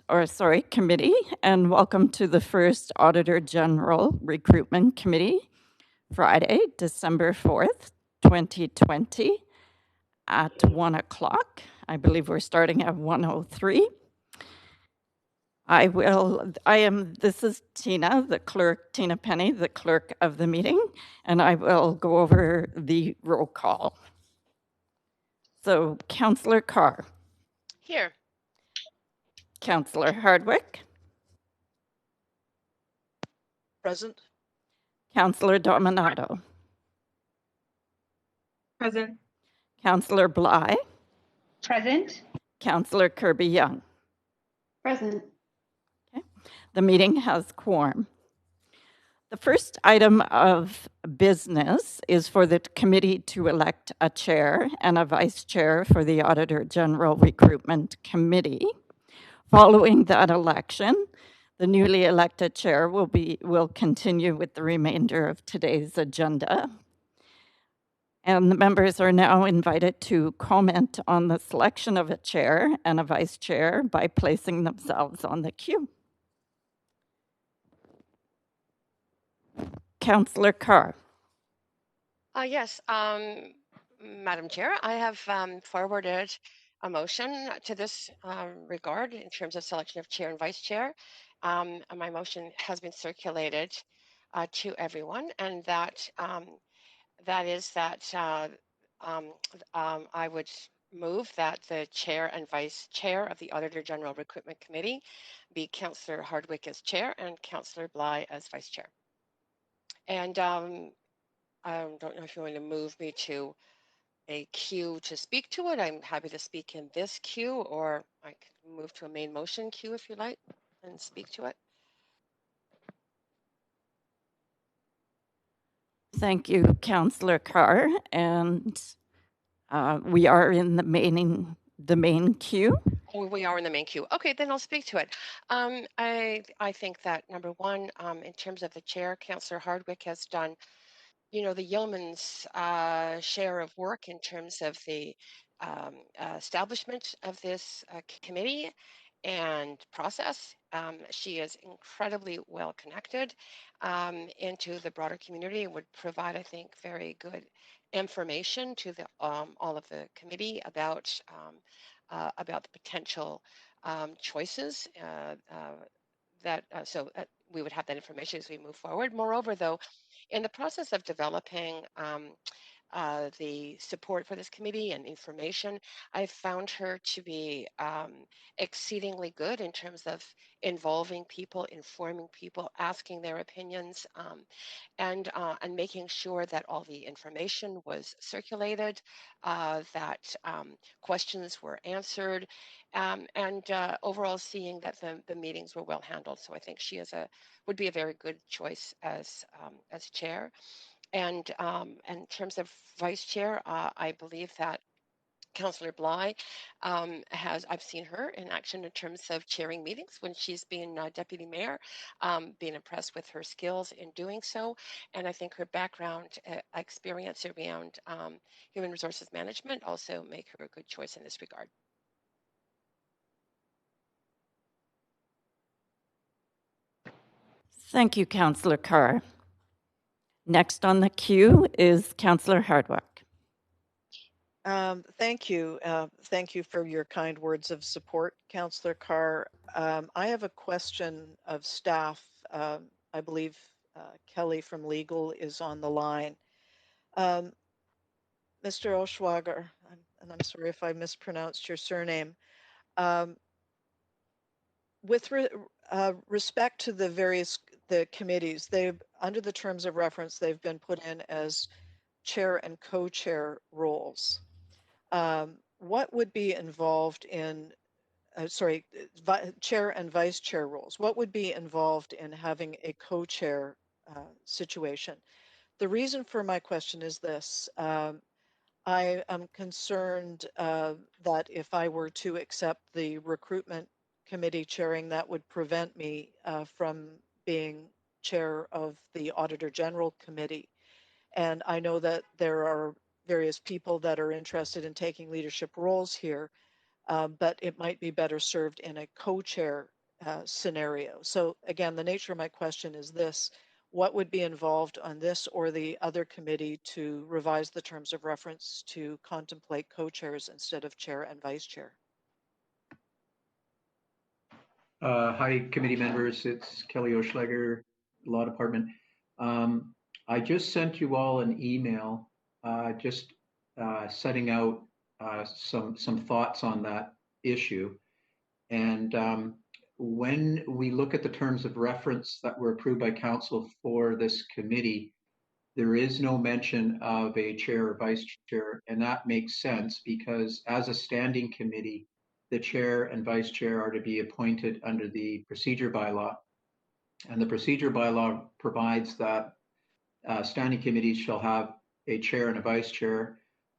Committee, and welcome to the first Auditor General Recruitment Committee, Friday, December 4th, 2020 at 1 o'clock. I believe we're starting at 1:03. This is Tina, the clerk, Tina Penny, the clerk of the meeting, and I will go over the roll call. So, Councillor Carr. Here. Councillor Hardwick. Present. Councillor Dominato. Present. Councillor Bly. Present. Councillor Kirby-Young. Present. Okay. The meeting has quorum. The first item of business is for the committee to elect a chair and a vice chair for the Auditor General Recruitment Committee. Following that election, the newly elected chair will continue with the remainder of today's agenda. And the members are now invited to comment on the selection of a chair and a vice chair by placing themselves on the queue. Councillor Carr. Yes, Madam Chair, I have forwarded a motion to this regard in terms of selection of chair and vice chair. My motion has been circulated to everyone, and that is that I would move that the chair and vice chair of the Auditor General Recruitment Committee be Councillor Hardwick as chair and Councillor Bly as vice chair. And I don't know if you want to move me to a queue to speak to it. I'm happy to speak in this queue, or I can move to a main motion queue if you like and speak to it. Thank you, Councillor Carr. And we are in the main queue. Oh, we are in the main queue. Okay, then I'll speak to it. I think that number one, in terms of the chair, Councillor Hardwick has done, you know, the yeoman's share of work in terms of the establishment of this committee and process. She is incredibly well connected into the broader community and would provide, I think, very good information to the all of the committee about the potential choices so we would have that information as we move forward. Moreover, though, in the process of developing the support for this committee and information, I found her to be exceedingly good in terms of involving people, informing people, asking their opinions, and making sure that all the information was circulated, that questions were answered, and overall seeing that the meetings were well handled. So I think she would be a very good choice as chair. And in terms of vice chair, I believe that Councillor Bly I've seen her in action in terms of chairing meetings when she's been deputy mayor, being impressed with her skills in doing so. And I think her background experience around human resources management also make her a good choice in this regard. Thank you, Councillor Carr. Next on the queue is Councillor Hardwick. Thank you. Thank you for your kind words of support, Councillor Carr. I have a question of staff. I believe Kelly from Legal is on the line. Mr. Oshwager, and I'm sorry if I mispronounced your surname. With respect to the committees, they've, under the terms of reference, they've been put in as chair and co-chair roles. What would be involved in, chair and vice chair roles? What would be involved in having a co-chair situation? The reason for my question is this. I am concerned that if I were to accept the recruitment committee chairing, that would prevent me from being chair of the Auditor General Committee. And I know that there are various people that are interested in taking leadership roles here, but it might be better served in a co-chair scenario. So again, the nature of my question is this: what would be involved on this or the other committee to revise the terms of reference to contemplate co-chairs instead of chair and vice chair? Hi, committee members. It's Kelly Oschlager, Law Department. I just sent you all an email, just setting out some thoughts on that issue. And when we look at the terms of reference that were approved by council for this committee, there is no mention of a chair or vice chair, and that makes sense because as a standing committee, the chair and vice chair are to be appointed under the procedure bylaw. And the procedure bylaw provides that standing committees shall have a chair and a vice chair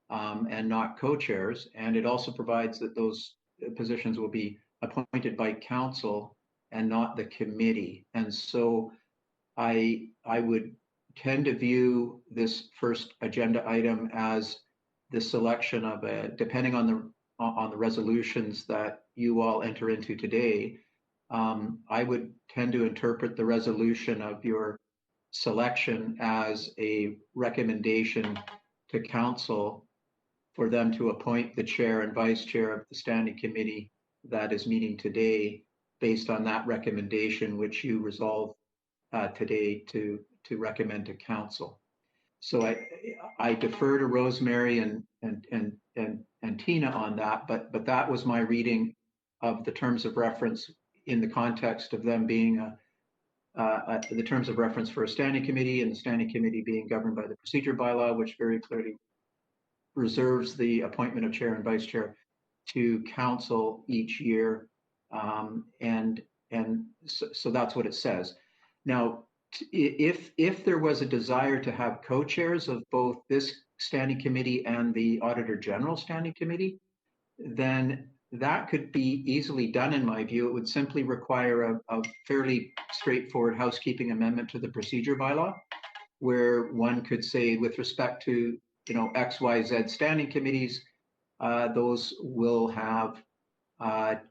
and not co-chairs. And it also provides that those positions will be appointed by council and not the committee. And so I would tend to view this first agenda item as the selection of depending on the resolutions that you all enter into today. I would tend to interpret the resolution of your selection as a recommendation to council for them to appoint the chair and vice chair of the standing committee that is meeting today based on that recommendation, which you resolve today to recommend to council. So I defer to Rosemary and Tina on that, but that was my reading of the terms of reference in the context of them being the terms of reference for a standing committee, and the standing committee being governed by the procedure bylaw, which very clearly reserves the appointment of chair and vice chair to council each year. And so that's what it says. Now, if there was a desire to have co-chairs of both this standing committee and the Auditor General Standing Committee, then that could be easily done in my view. It would simply require a fairly straightforward housekeeping amendment to the procedure bylaw, where one could say with respect to XYZ standing committees, those will have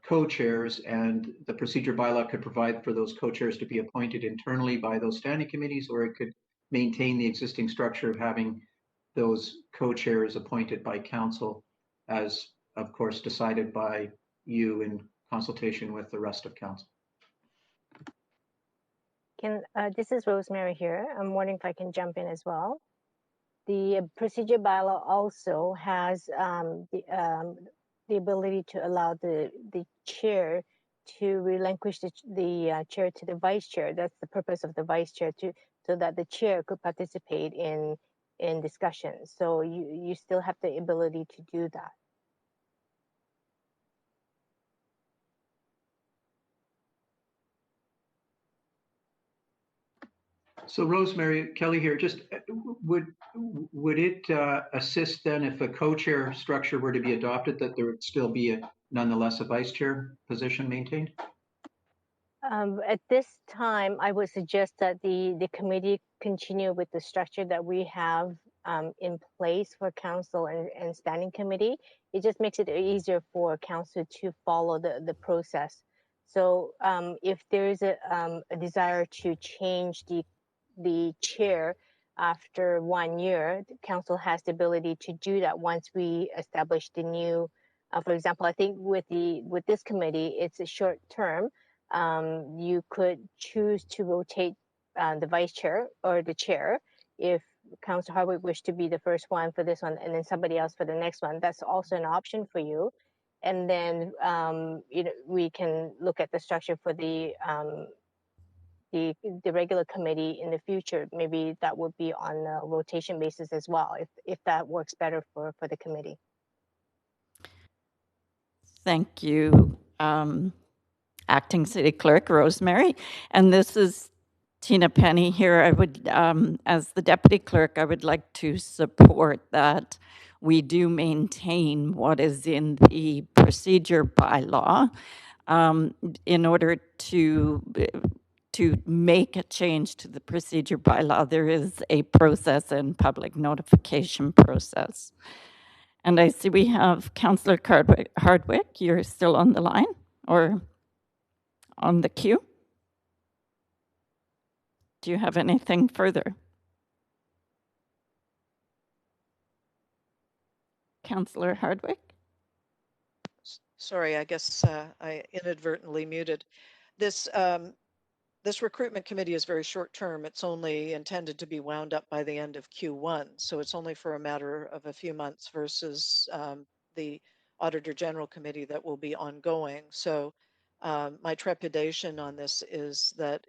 co-chairs, and the procedure bylaw could provide for those co-chairs to be appointed internally by those standing committees, or it could maintain the existing structure of having those co-chairs appointed by council, as of course decided by you in consultation with the rest of council. This is Rosemary here. I'm wondering if I can jump in as well. The procedure bylaw also has the ability to allow the chair to relinquish the chair to the vice chair. That's the purpose of the vice chair, so that the chair could participate in discussions. So you still have the ability to do that. So Rosemary, Kelly here, just would it assist then if a co-chair structure were to be adopted, that there would still be nonetheless a vice chair position maintained? At this time, I would suggest that the committee continue with the structure that we have in place for council and standing committee. It just makes it easier for council to follow the process. So if there is a desire to change the chair after 1 year, the council has the ability to do that once we establish the new. For example, I think with this committee, it's a short term. You could choose to rotate the vice chair or the chair if Councillor Hardwick wished to be the first one for this one, and then somebody else for the next one. That's also an option for you. And then we can look at the structure for the regular committee in the future. Maybe that would be on a rotation basis as well, if that works better for the committee. Thank you, Acting City Clerk Rosemary. And this is Tina Penny here. I would, as the Deputy Clerk, I would like to support that we do maintain what is in the procedure bylaw in order to make a change to the procedure bylaw. There is a process and public notification process. And I see we have Councillor Hardwick. You're still on the line, or on the queue? Do you have anything further? Councillor Hardwick? Sorry, I guess I inadvertently muted. This recruitment committee is very short term. It's only intended to be wound up by the end of Q1. So it's only for a matter of a few months versus the Auditor General Committee that will be ongoing. So my trepidation on this is that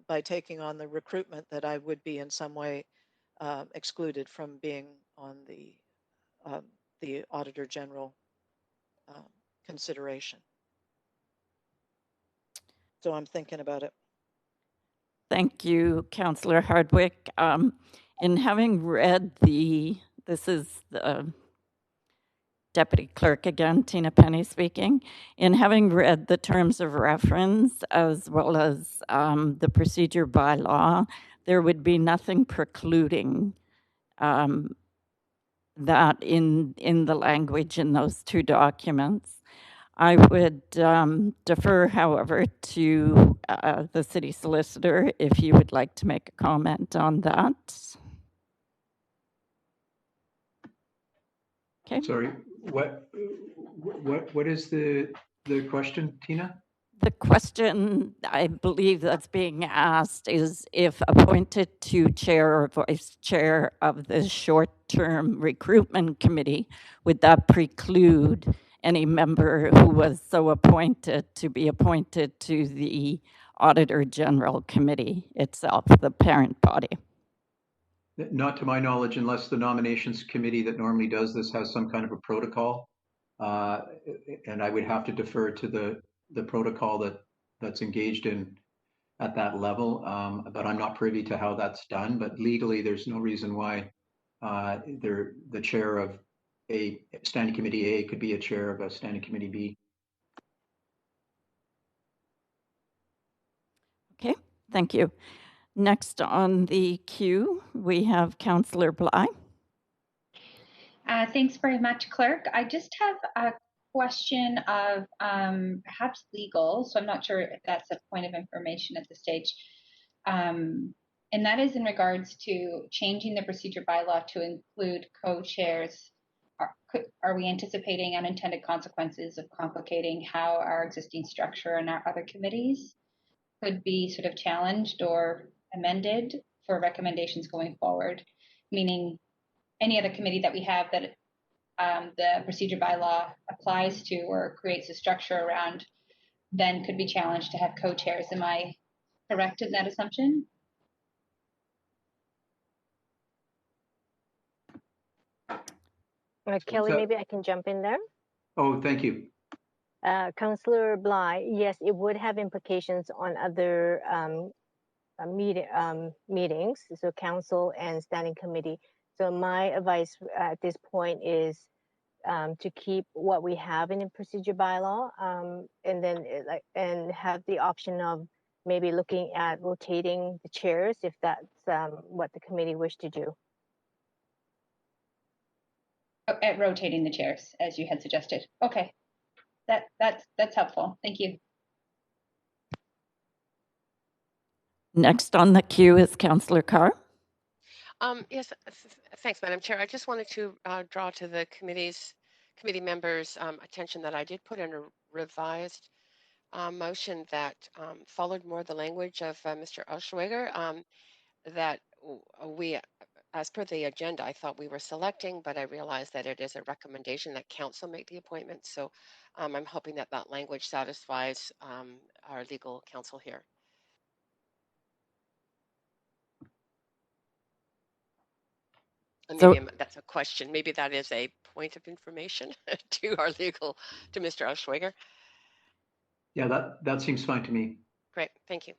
by taking on the recruitment that I would be in some way excluded from being on the Auditor General consideration. So I'm thinking about it. Thank you, Councillor Hardwick. In having read this is the Deputy Clerk again, Tina Penny speaking. In having read the terms of reference as well as the procedure bylaw, there would be nothing precluding that in the language in those two documents. I would defer, however, to the city solicitor if you would like to make a comment on that. Okay. Sorry, what is the question, Tina? The question I believe that's being asked is if appointed to chair or vice chair of the short-term recruitment committee, would that preclude any member who was so appointed to be appointed to the Auditor General Committee itself, the parent body? Not to my knowledge, unless the nominations committee that normally does this has some kind of a protocol. And I would have to defer to the protocol that's engaged in at that level. But I'm not privy to how that's done. But legally, there's no reason why the chair of a standing committee A could be a chair of a standing committee B. Okay, thank you. Next on the queue, we have Councillor Bly. Thanks very much, Clerk. I just have a question of perhaps legal, so I'm not sure if that's a point of information at this stage. And that is in regards to changing the procedure bylaw to include co-chairs. Are we anticipating unintended consequences of complicating how our existing structure and our other committees could be sort of challenged or amended for recommendations going forward? Meaning any other committee that we have that the procedure bylaw applies to or creates a structure around then could be challenged to have co-chairs. Am I correct in that assumption? Kelly, maybe I can jump in there. Oh, thank you. Councillor Bly, yes, it would have implications on other meetings, so council and standing committee. So my advice at this point is to keep what we have in the procedure bylaw, and then and have the option of maybe looking at rotating the chairs if that's what the committee wish to do. At rotating the chairs, as you had suggested. Okay, that's helpful. Thank you. Next on the queue is Councillor Carr. Yes, thanks, Madam Chair. I just wanted to draw to the committee members' attention that I did put in a revised motion that followed more the language of Mr. Oschweger, that we, as per the agenda, I thought we were selecting, but I realized that it is a recommendation that council make the appointment. So I'm hoping that that language satisfies our legal counsel here. And maybe that's a question. Maybe that is a point of information to our legal, to Mr. Oschweger. Yeah, that seems fine to me. Great, thank you.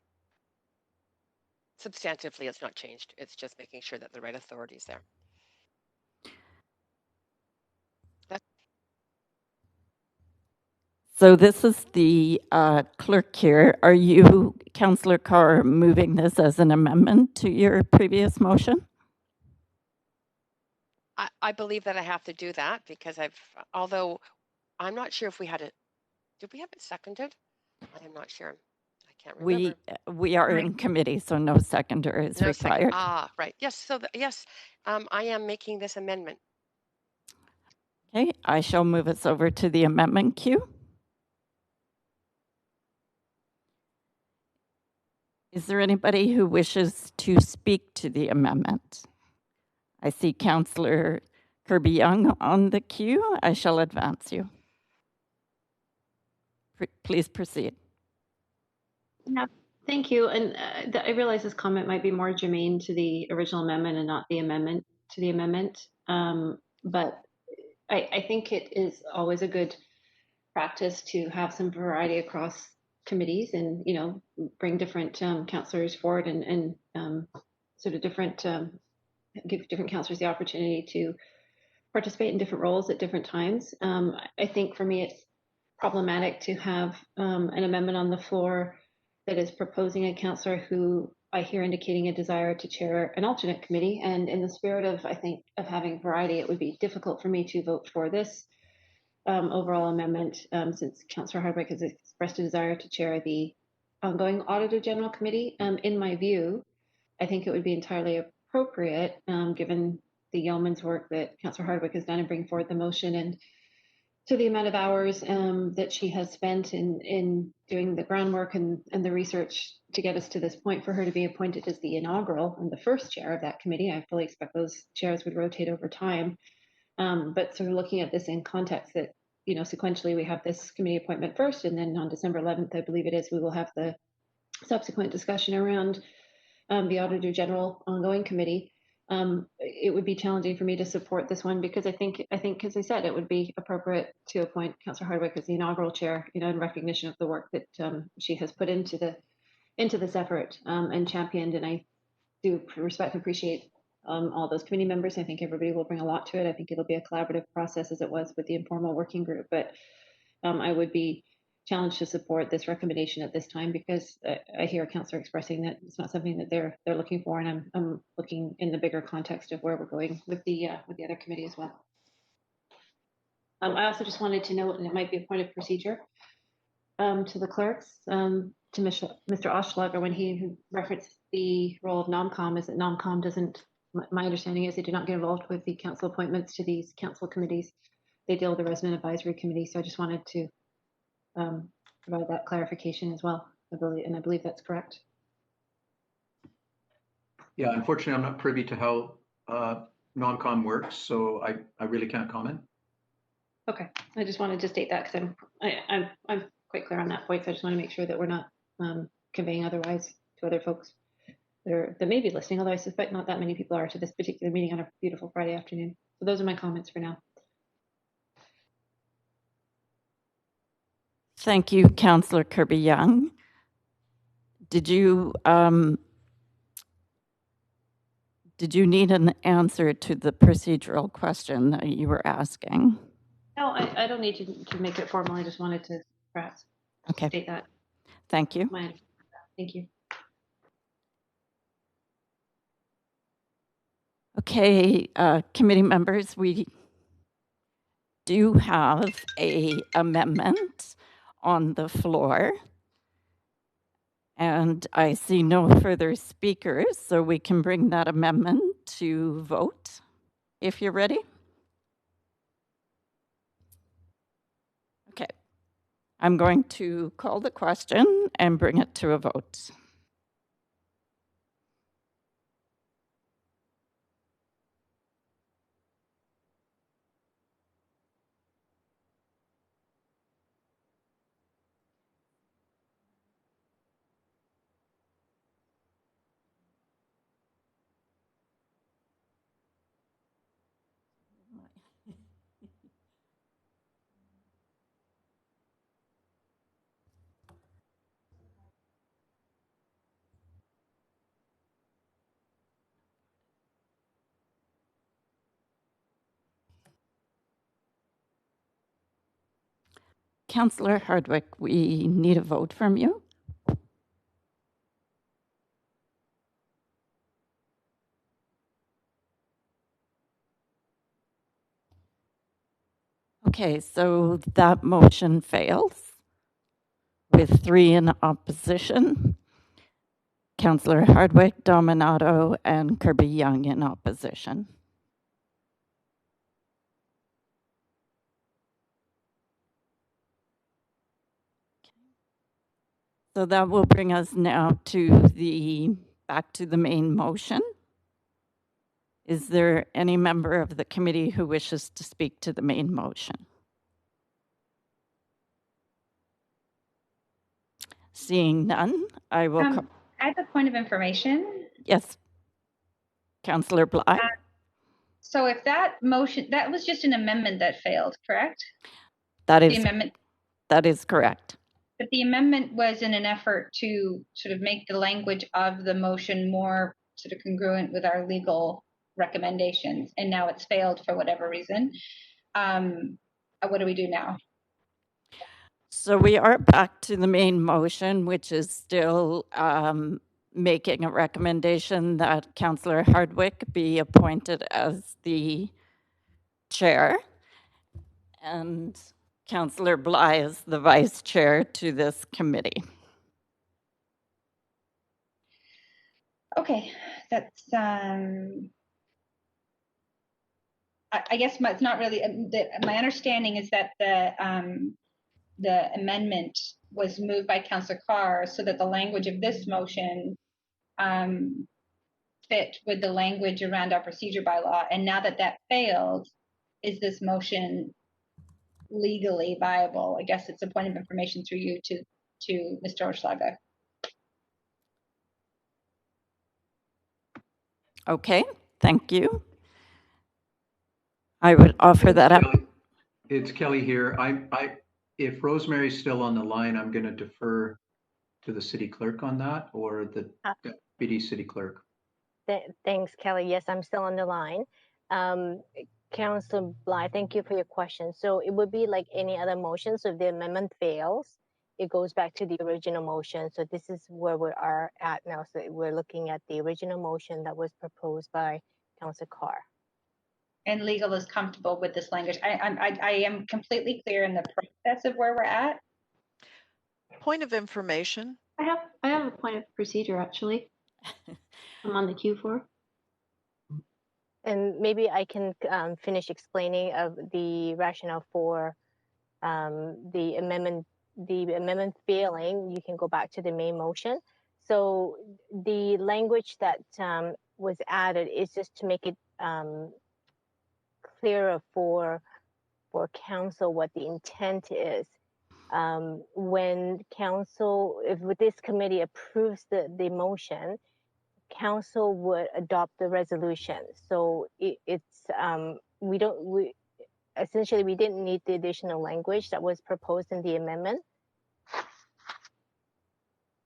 Substantively, it's not changed. It's just making sure that the right authority is there. So this is the clerk here. Are you, Councillor Carr, moving this as an amendment to your previous motion? I believe that I have to do that because although I'm not sure if we had it, did we have it seconded? I am not sure. can't remember. We are in committee, so no seconder is No second. required. Right. Yes. So yes, I am making this amendment. Okay, I shall move us over to the amendment queue. Is there anybody who wishes to speak to the amendment? I see Councillor Kirby-Young on the queue. I shall advance you. Please proceed. Yeah, thank you. And I realize this comment might be more germane to the original amendment and not the amendment to the amendment. But I think it is always a good practice to have some variety across committees and, you know, bring different councillors forward and sort of different, give different councillors the opportunity to participate in different roles at different times. I think for me, it's problematic to have an amendment on the floor that is proposing a councillor who I hear indicating a desire to chair an alternate committee. And in the spirit of, I think, of having variety, it would be difficult for me to vote for this overall amendment since Councillor Hardwick has expressed a desire to chair the ongoing Auditor General Committee. In my view, I think it would be entirely appropriate, given the yeoman's work that Councillor Hardwick has done in bringing forward the motion and to the amount of hours that she has spent in doing the groundwork and the research to get us to this point, for her to be appointed as the inaugural and the first chair of that committee. I fully expect those chairs would rotate over time. But sort of looking at this in context that, you know, sequentially we have this committee appointment first, and then on December 11th, I believe it is, we will have the subsequent discussion around the Auditor General ongoing committee. It would be challenging for me to support this one because I think, as I said, it would be appropriate to appoint Councillor Hardwick as the inaugural chair, you know, in recognition of the work that she has put into this effort and championed. And I do respect and appreciate all those committee members. I think everybody will bring a lot to it. I think it'll be a collaborative process as it was with the informal working group. But I would be challenged to support this recommendation at this time because I hear a councillor expressing that it's not something that they're looking for, and I'm looking in the bigger context of where we're going with the other committee as well. I also just wanted to note, and it might be a point of procedure to the clerks, to Mr. Oschlager, when he referenced the role of NOMCOM, is that NOMCOM doesn't, my understanding is they do not get involved with the council appointments to these council committees. They deal with the resident advisory committee. So I just wanted to provide that clarification as well. I believe that's correct. Yeah, unfortunately, I'm not privy to how NOMCOM works, so I really can't comment. Okay, I just wanted to state that because I'm quite clear on that point. So I just want to make sure that we're not conveying otherwise to other folks that may be listening, although I suspect not that many people are, to this particular meeting on a beautiful Friday afternoon. So those are my comments for now. Thank you, Councillor Kirby-Young. Did you need an answer to the procedural question that you were asking? No, I don't need to make it formal. I just wanted to perhaps state that. Thank you. Thank you. Okay, committee members, we do have an amendment on the floor. And I see no further speakers, so we can bring that amendment to vote if you're ready. Okay. I'm going to call the question and bring it to a vote. Councillor Hardwick, we need a vote from you. Okay, so that motion fails. with 3 in opposition. Councillor Hardwick, Dominato, and Kirby-Young in opposition. So that will bring us now to back to the main motion. Is there any member of the committee who wishes to speak to the main motion? Seeing none, I will. I have a point of information. Yes, Councillor Bly. So if that motion, that was just an amendment that failed, correct? That The amendment. That is correct. But the amendment was in an effort to sort of make the language of the motion more sort of congruent with our legal recommendations, and now it's failed for whatever reason. What do we do now? So we are back to the main motion, which is still making a recommendation that Councillor Hardwick be appointed as the chair and Councillor Bly is the vice chair to this committee. Okay, that's I guess it's not really. My understanding is that the amendment was moved by Councillor Carr so that the language of this motion fit with the language around our procedure bylaw. And now that that failed, is this motion legally viable? I guess it's a point of information through you to Mr. Oschlager. Okay, thank you. I would offer that up. It's Kelly here. If Rosemary's still on the line, I'm going to defer to the city clerk on that, or the deputy city clerk. Thanks, Kelly. Yes, I'm still on the line. Councillor Bly, thank you for your question. So it would be like any other motion. So if the amendment fails, it goes back to the original motion. So this is where we are at now. So we're looking at the original motion that was proposed by Councillor Carr. And legal is comfortable with this language. I am completely clear in the process of where we're at. Point of information. I have a point of procedure, actually. I'm on the queue for. And maybe I can finish explaining of the rationale for the amendment. The amendment failing, you can go back to the main motion. So the language that was added is just to make it clearer for council what the intent is. When council, if this committee approves the motion, council would adopt the resolution. So essentially we didn't need the additional language that was proposed in the amendment.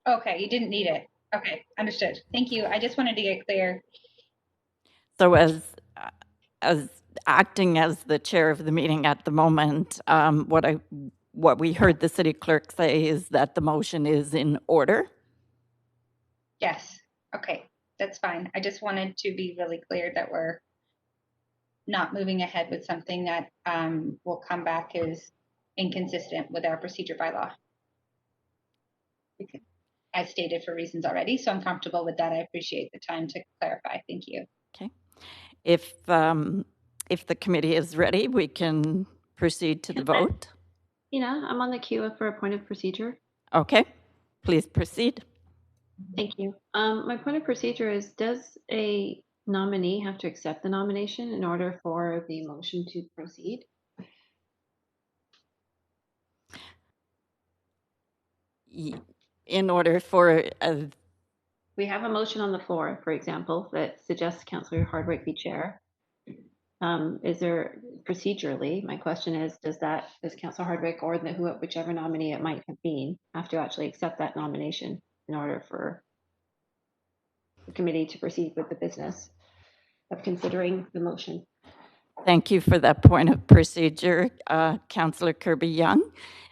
Okay, you didn't need it. Okay, understood. Thank you. I just wanted to get clear. So as acting as the chair of the meeting at the moment, what we heard the city clerk say is that the motion is in order. Yes. Okay, that's fine. I just wanted to be really clear that we're not moving ahead with something that will come back as inconsistent with our procedure bylaw. As stated for reasons already, so I'm comfortable with that. I appreciate the time to clarify. Thank you. Okay. If the committee is ready, we can proceed to the vote. I'm on the queue for a point of procedure. Okay, please proceed. Thank you. My point of procedure is, does a nominee have to accept the nomination in order for the motion to proceed? In order for we have a motion on the floor, for example, that suggests Councillor Hardwick be chair. Is there procedurally, my question is, does Councillor Hardwick or whichever nominee it might have been have to actually accept that nomination in order for the committee to proceed with the business of considering the motion? Thank you for that point of procedure, Councillor Kirby-Young.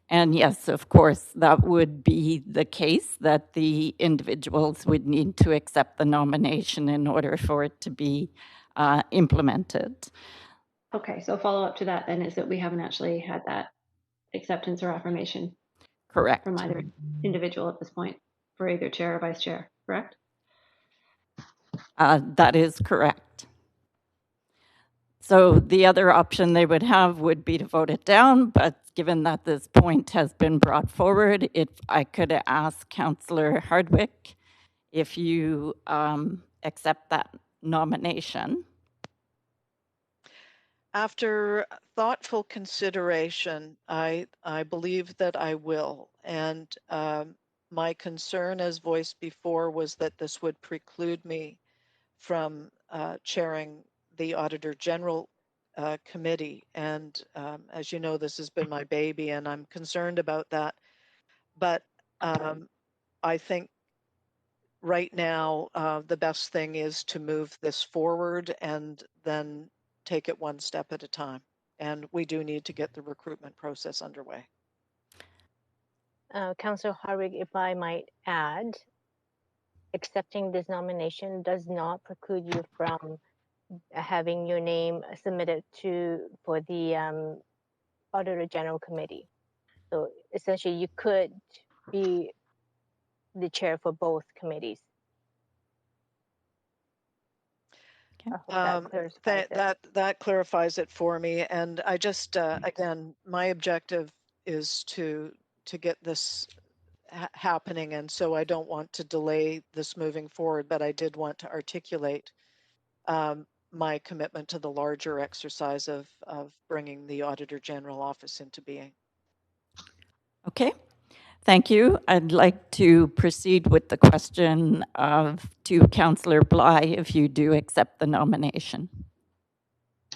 And yes, of course, that would be the case, that the individuals would need to accept the nomination in order for it to be implemented. Okay, so follow up to that then is that we haven't actually had that acceptance or affirmation. Correct. from either individual at this point for either chair or vice chair, correct? That is correct. So the other option they would have would be to vote it down, but given that this point has been brought forward, if I could ask Councillor Hardwick if you accept that nomination. After thoughtful consideration, I believe that I will. And my concern, as voiced before, was that this would preclude me from chairing the Auditor General Committee. And as you know, this has been my baby, and I'm concerned about that. But I think right now, the best thing is to move this forward and then take it one step at a time. And we do need to get the recruitment process underway. Councillor Hardwick, if I might add, accepting this nomination does not preclude you from having your name submitted for the Auditor General Committee. So essentially, you could be the chair for both committees. Okay. I hope that clarifies it. That clarifies it for me. And I just again, my objective is to get this happening, and so I don't want to delay this moving forward. But I did want to articulate my commitment to the larger exercise of bringing the Auditor General Office into being. Okay, thank you. I'd like to proceed with the question to Councillor Bly if you do accept the nomination.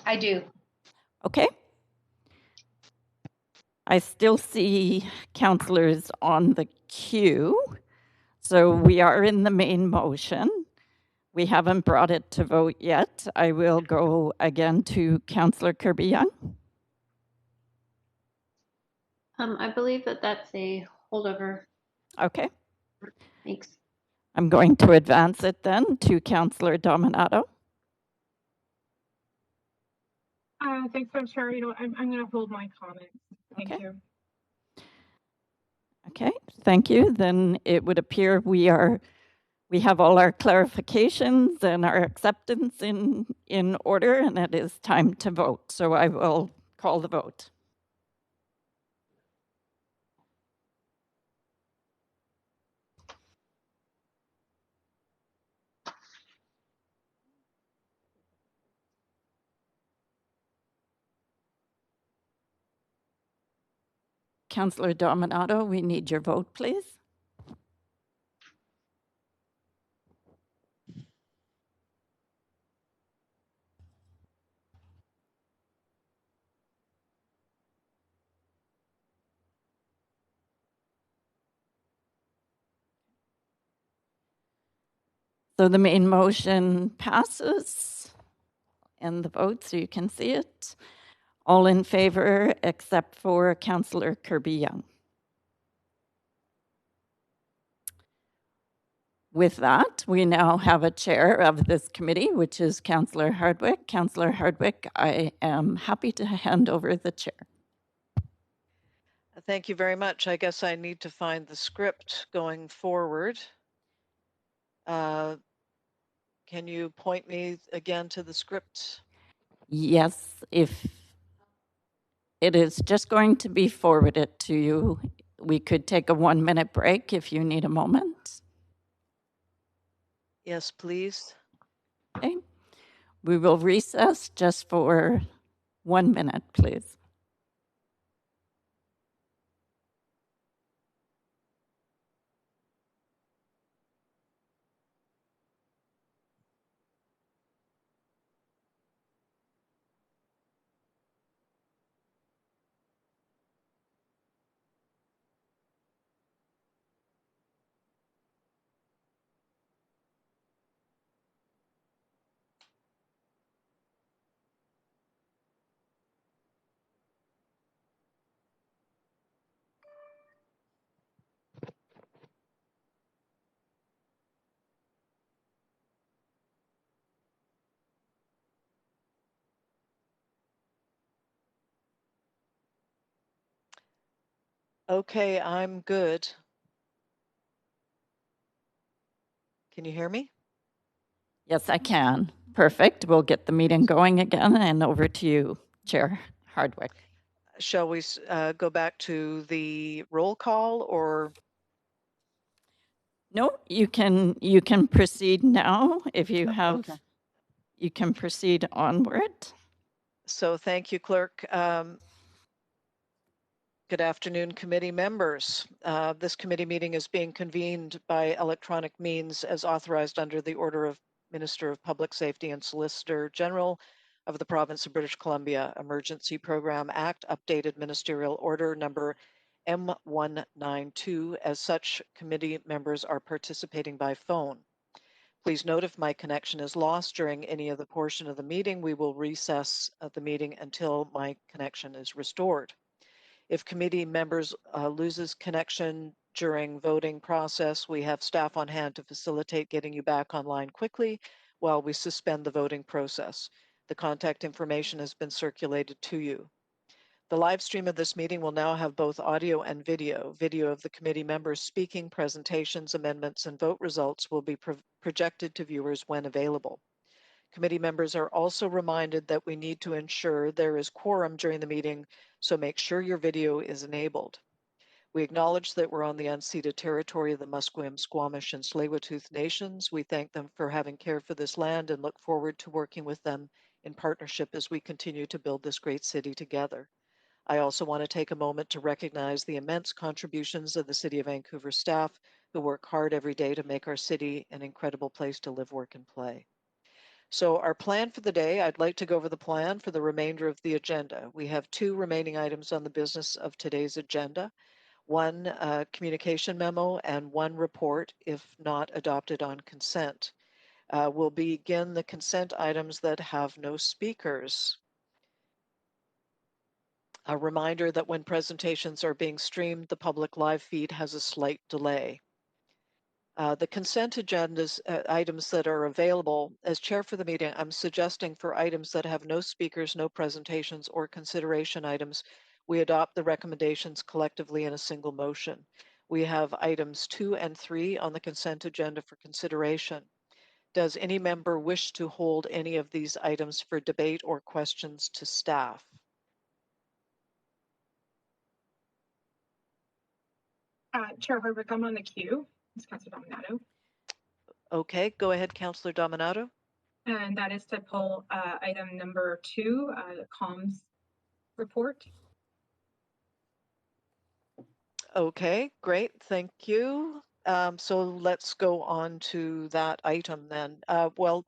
I do. Okay. I still see councillors on the queue, so we are in the main motion. We haven't brought it to vote yet. I will go again to Councillor Kirby-Yung. I believe that that's a holdover. Okay. Thanks. I'm going to advance it then to Councillor Dominato. Thanks, Madam Chair. I'm going to hold my comments. Thank you. Okay, thank you. Then it would appear we have all our clarifications and our acceptance in order, and it is time to vote. So I will call the vote. Councillor Dominato, we need your vote, please. So the main motion passes and the vote, so you can see it. All in favor except for Councillor Kirby-Yung. With that, we now have a chair of this committee, which is Councillor Hardwick. Councillor Hardwick, I am happy to hand over the chair. Thank you very much. I guess I need to find the script going forward. Can you point me again to the script? Yes, if it is just going to be forwarded to you. We could take a 1-minute break if you need a moment. Yes, please. Okay. We will recess just for 1 minute, please. Okay, I'm good. Can you hear me? Yes, I can. Perfect. We'll get the meeting going again, and over to you, Chair Hardwick. Shall we go back to the roll call, or? No, you can proceed now if you have. Okay. You can proceed onward. So thank you, Clerk. Good afternoon, committee members. This committee meeting is being convened by electronic means as authorized under the order of Minister of Public Safety and Solicitor General of the Province of British Columbia, Emergency Program Act, updated Ministerial Order number M192. As such, committee members are participating by phone. Please note if my connection is lost during any of the portion of the meeting, we will recess the meeting until my connection is restored. If committee members loses connection during voting process, we have staff on hand to facilitate getting you back online quickly while we suspend the voting process. The contact information has been circulated to you. The live stream of this meeting will now have both audio and video. Video of the committee members speaking, presentations, amendments, and vote results will be projected to viewers when available. Committee members are also reminded that we need to ensure there is quorum during the meeting, so make sure your video is enabled. We acknowledge that we're on the unceded territory of the Musqueam, Squamish, and Tsleil-Waututh nations. We thank them for having cared for this land and look forward to working with them in partnership as we continue to build this great city together. I also want to take a moment to recognize the immense contributions of the City of Vancouver staff who work hard every day to make our city an incredible place to live, work, and play. So our plan for the day, I'd like to go over the plan for the remainder of the agenda. We have two remaining items on the business of today's agenda, one communication memo and one report if not adopted on consent. We'll begin the consent items that have no speakers. A reminder that when presentations are being streamed, the public live feed has a slight delay. The consent agendas items that are available, as chair for the meeting, I'm suggesting for items that have no speakers, no presentations, or consideration items, we adopt the recommendations collectively in a single motion. We have items 2 and 3 on the consent agenda for consideration. Does any member wish to hold any of these items for debate or questions to staff? Chair Hardwick, I'm on the queue. It's Councillor Dominato. Okay, go ahead, Councillor Dominato. And that is to pull item number 2, the comms report. Okay, great, thank you. So let's go on to that item then. Clerk,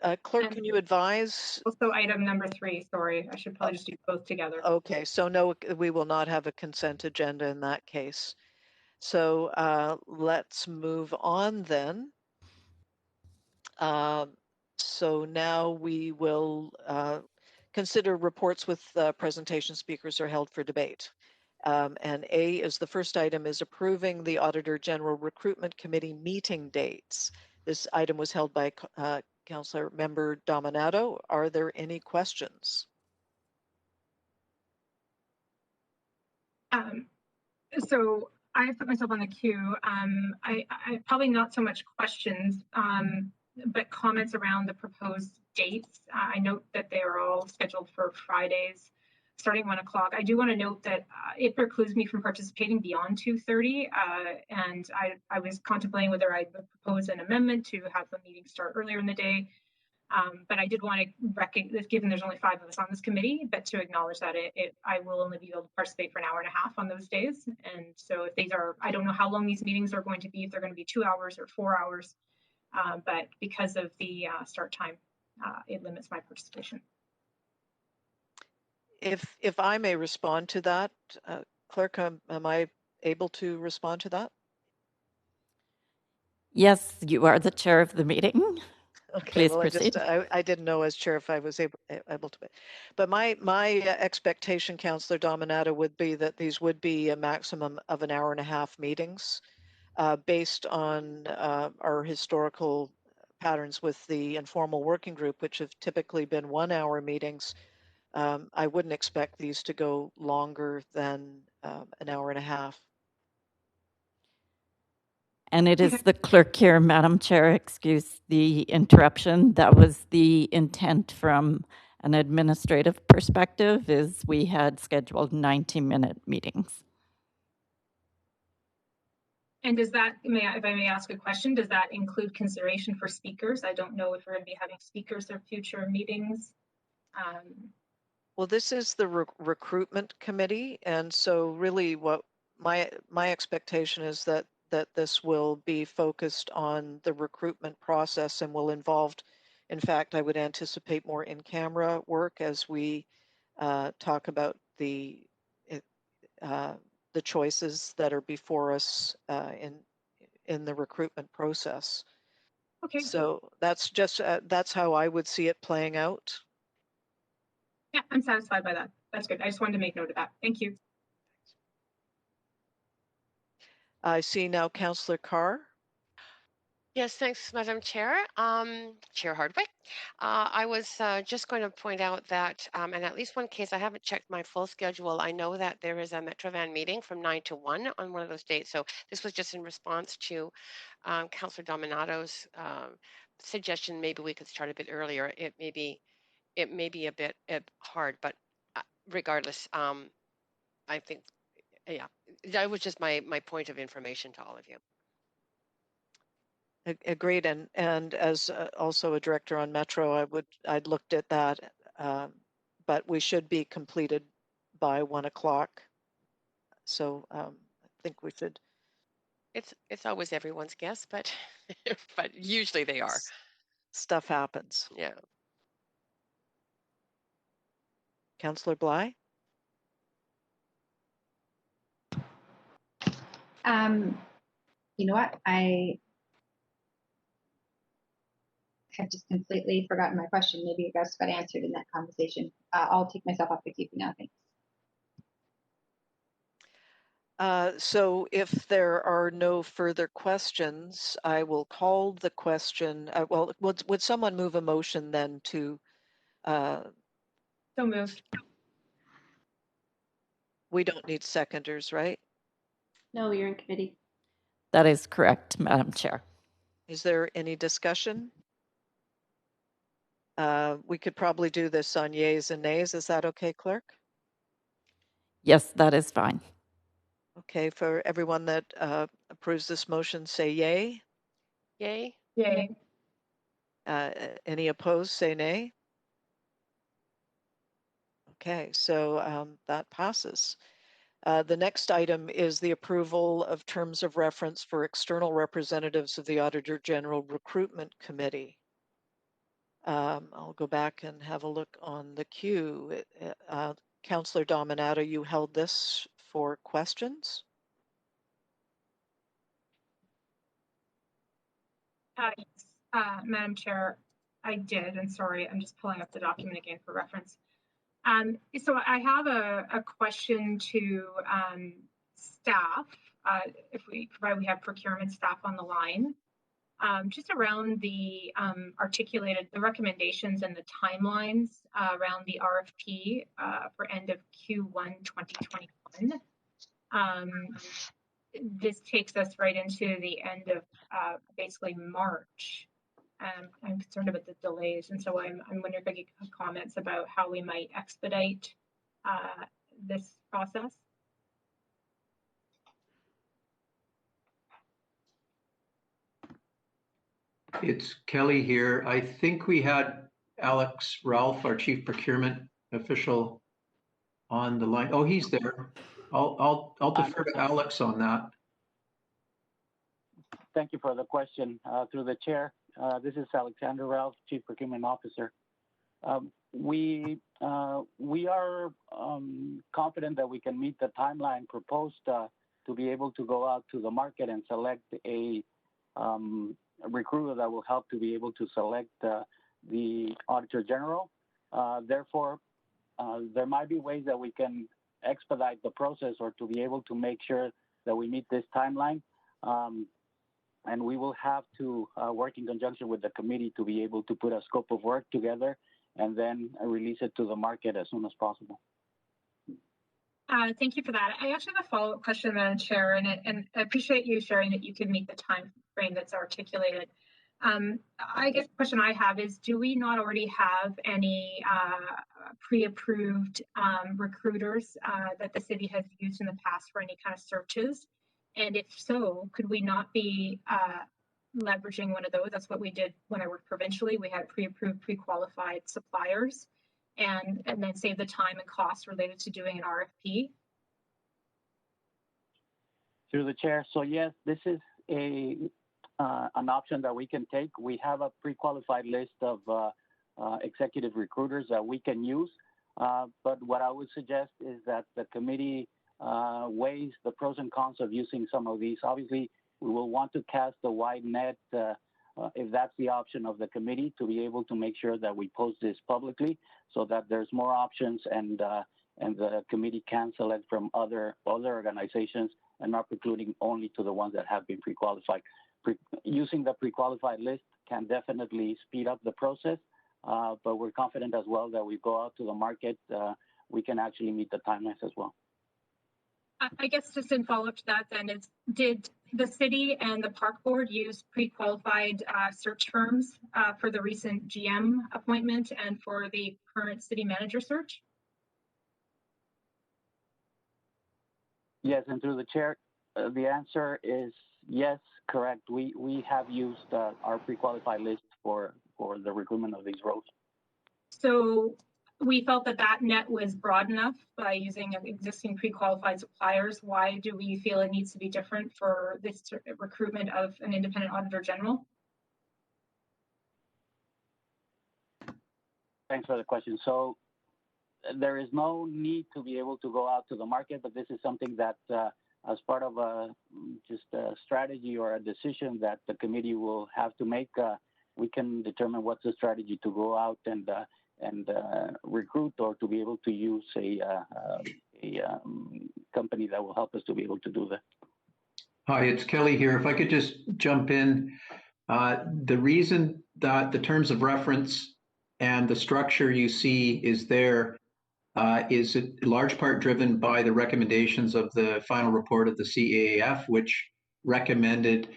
And can you advise? also item number 3, sorry, I should probably just do both together. Okay, so no, we will not have a consent agenda in that case. So let's move on then. So now we will consider reports with presentation speakers are held for debate. And A is the first item is approving the Auditor General Recruitment Committee meeting dates. This item was held by Councillor Member Dominato. Are there any questions? So I put myself on the queue. I probably not so much questions, but comments around the proposed dates. I note that they are all scheduled for Fridays starting 1 o'clock. I do want to note that it precludes me from participating beyond 2:30, and I was contemplating whether I would propose an amendment to have the meeting start earlier in the day. But I did want to recognize, given there's only 5 of us on this committee, but to acknowledge that I will only be able to participate for an hour and a half on those days. And so if these are, I don't know how long these meetings are going to be, if they're going to be 2 hours or 4 hours, but because of the start time, it limits my participation. If I may respond to that, Clerk, am I able to respond to that? Yes, you are the chair of the meeting. Okay, Please well, proceed. I didn't know as chair if I was able to, but my expectation, Councillor Dominato, would be that these would be a maximum of an hour and a half meetings, based on our historical patterns with the informal working group, which have typically been 1 hour meetings. I wouldn't expect these to go longer than an hour and a half. And it is the clerk here, Madam Chair, excuse the interruption. That was the intent from an administrative perspective, is we had scheduled 90-minute meetings. And does that, if I may ask a question, does that include consideration for speakers? I don't know if we're going to be having speakers or future meetings. Well, this is the recruitment committee, and so really what my expectation is that this will be focused on the recruitment process and will involve, in fact, I would anticipate more in-camera work as we talk about the choices that are before us in the recruitment process. Okay. So that's just that's how I would see it playing out. Yeah, I'm satisfied by that. That's good. I just wanted to make note of that. Thank you. I see now Councillor Carr. Yes, thanks, Madam Chair. Chair Hardwick. I was just going to point out that in at least one case, I haven't checked my full schedule. I know that there is a Metrovan meeting from 9 to 1 on one of those dates. So this was just in response to Councillor Dominato's suggestion. Maybe we could start a bit earlier. It may be a bit hard, but regardless, I think, yeah, that was just my point of information to all of you. Agreed, and as also a director on Metro, I'd looked at that, but we should be completed by 1 o'clock. So I think we should. It's always everyone's guess, but but usually they are. Stuff happens. Yeah. Councillor Bly. You know what? I have just completely forgotten my question. Maybe you guys got answered in that conversation. I'll take myself off the queue for now. Thanks. So if there are no further questions, I will call the question. Well, would someone move a motion then to? So moved. We don't need seconders, right? No, you're in committee. That is correct, Madam Chair. Is there any discussion? We could probably do this on yays and nays. Is that okay, clerk? Yes, that is fine. Okay, for everyone that approves this motion, say yay. Yay. Yay. Any opposed, say nay. Okay, so that passes. The next item is the approval of terms of reference for external representatives of the Auditor General Recruitment Committee. I'll go back and have a look on the queue. Councillor Dominato, you held this for questions? Yes, Madam Chair, I did, and sorry, I'm just pulling up the document again for reference. So I have a question to staff, if we have procurement staff on the line, just around the articulated the recommendations and the timelines around the RFP for end of Q1 2021. This takes us right into the end of basically March. I'm concerned about the delays, and so I'm wondering if I could have comments about how we might expedite this process. It's Kelly here. I think we had Alex Ralph, our Chief Procurement Official, on the line. Oh, he's there. I'll defer to Alex on that. Thank you for the question. Through the chair, this is Alexander Ralph, Chief Procurement Officer. We are confident that we can meet the timeline proposed to be able to go out to the market and select a recruiter that will help to be able to select the Auditor General. Therefore, there might be ways that we can expedite the process or to be able to make sure that we meet this timeline. And we will have to work in conjunction with the committee to be able to put a scope of work together and then release it to the market as soon as possible. Thank you for that. I actually have a follow-up question, Madam Chair, and I appreciate you sharing that you can meet the time frame that's articulated. I guess the question I have is, do we not already have any pre-approved recruiters that the city has used in the past for any kind of searches? And if so, could we not be leveraging one of those? That's what we did when I worked provincially. We had pre-approved, pre-qualified suppliers, and then save the time and cost related to doing an RFP. Through the chair. So yes, this is an option that we can take. We have a pre-qualified list of executive recruiters that we can use. But what I would suggest is that the committee weighs the pros and cons of using some of these. Obviously, we will want to cast a wide net if that's the option of the committee, to be able to make sure that we post this publicly so that there's more options and the committee can select from other organizations and not precluding only to the ones that have been pre-qualified. Using the pre-qualified list can definitely speed up the process, but we're confident as well that we go out to the market, we can actually meet the timelines as well. I guess just in follow-up to that then is, did the city and the park board use pre-qualified search firms for the recent GM appointment and for the current city manager search? Yes, and through the chair, the answer is yes, correct. We have used our pre-qualified list for the recruitment of these roles. So we felt that that net was broad enough by using existing pre-qualified suppliers. Why do we feel it needs to be different for this recruitment of an independent auditor general? Thanks for the question. So there is no need to be able to go out to the market, but this is something that as part of just a strategy or a decision that the committee will have to make, we can determine what's the strategy to go out and recruit, or to be able to use a company that will help us to be able to do that. Hi, it's Kelly here. If I could just jump in. The reason that the terms of reference and the structure you see is there is in large part driven by the recommendations of the final report of the CAAF, which recommended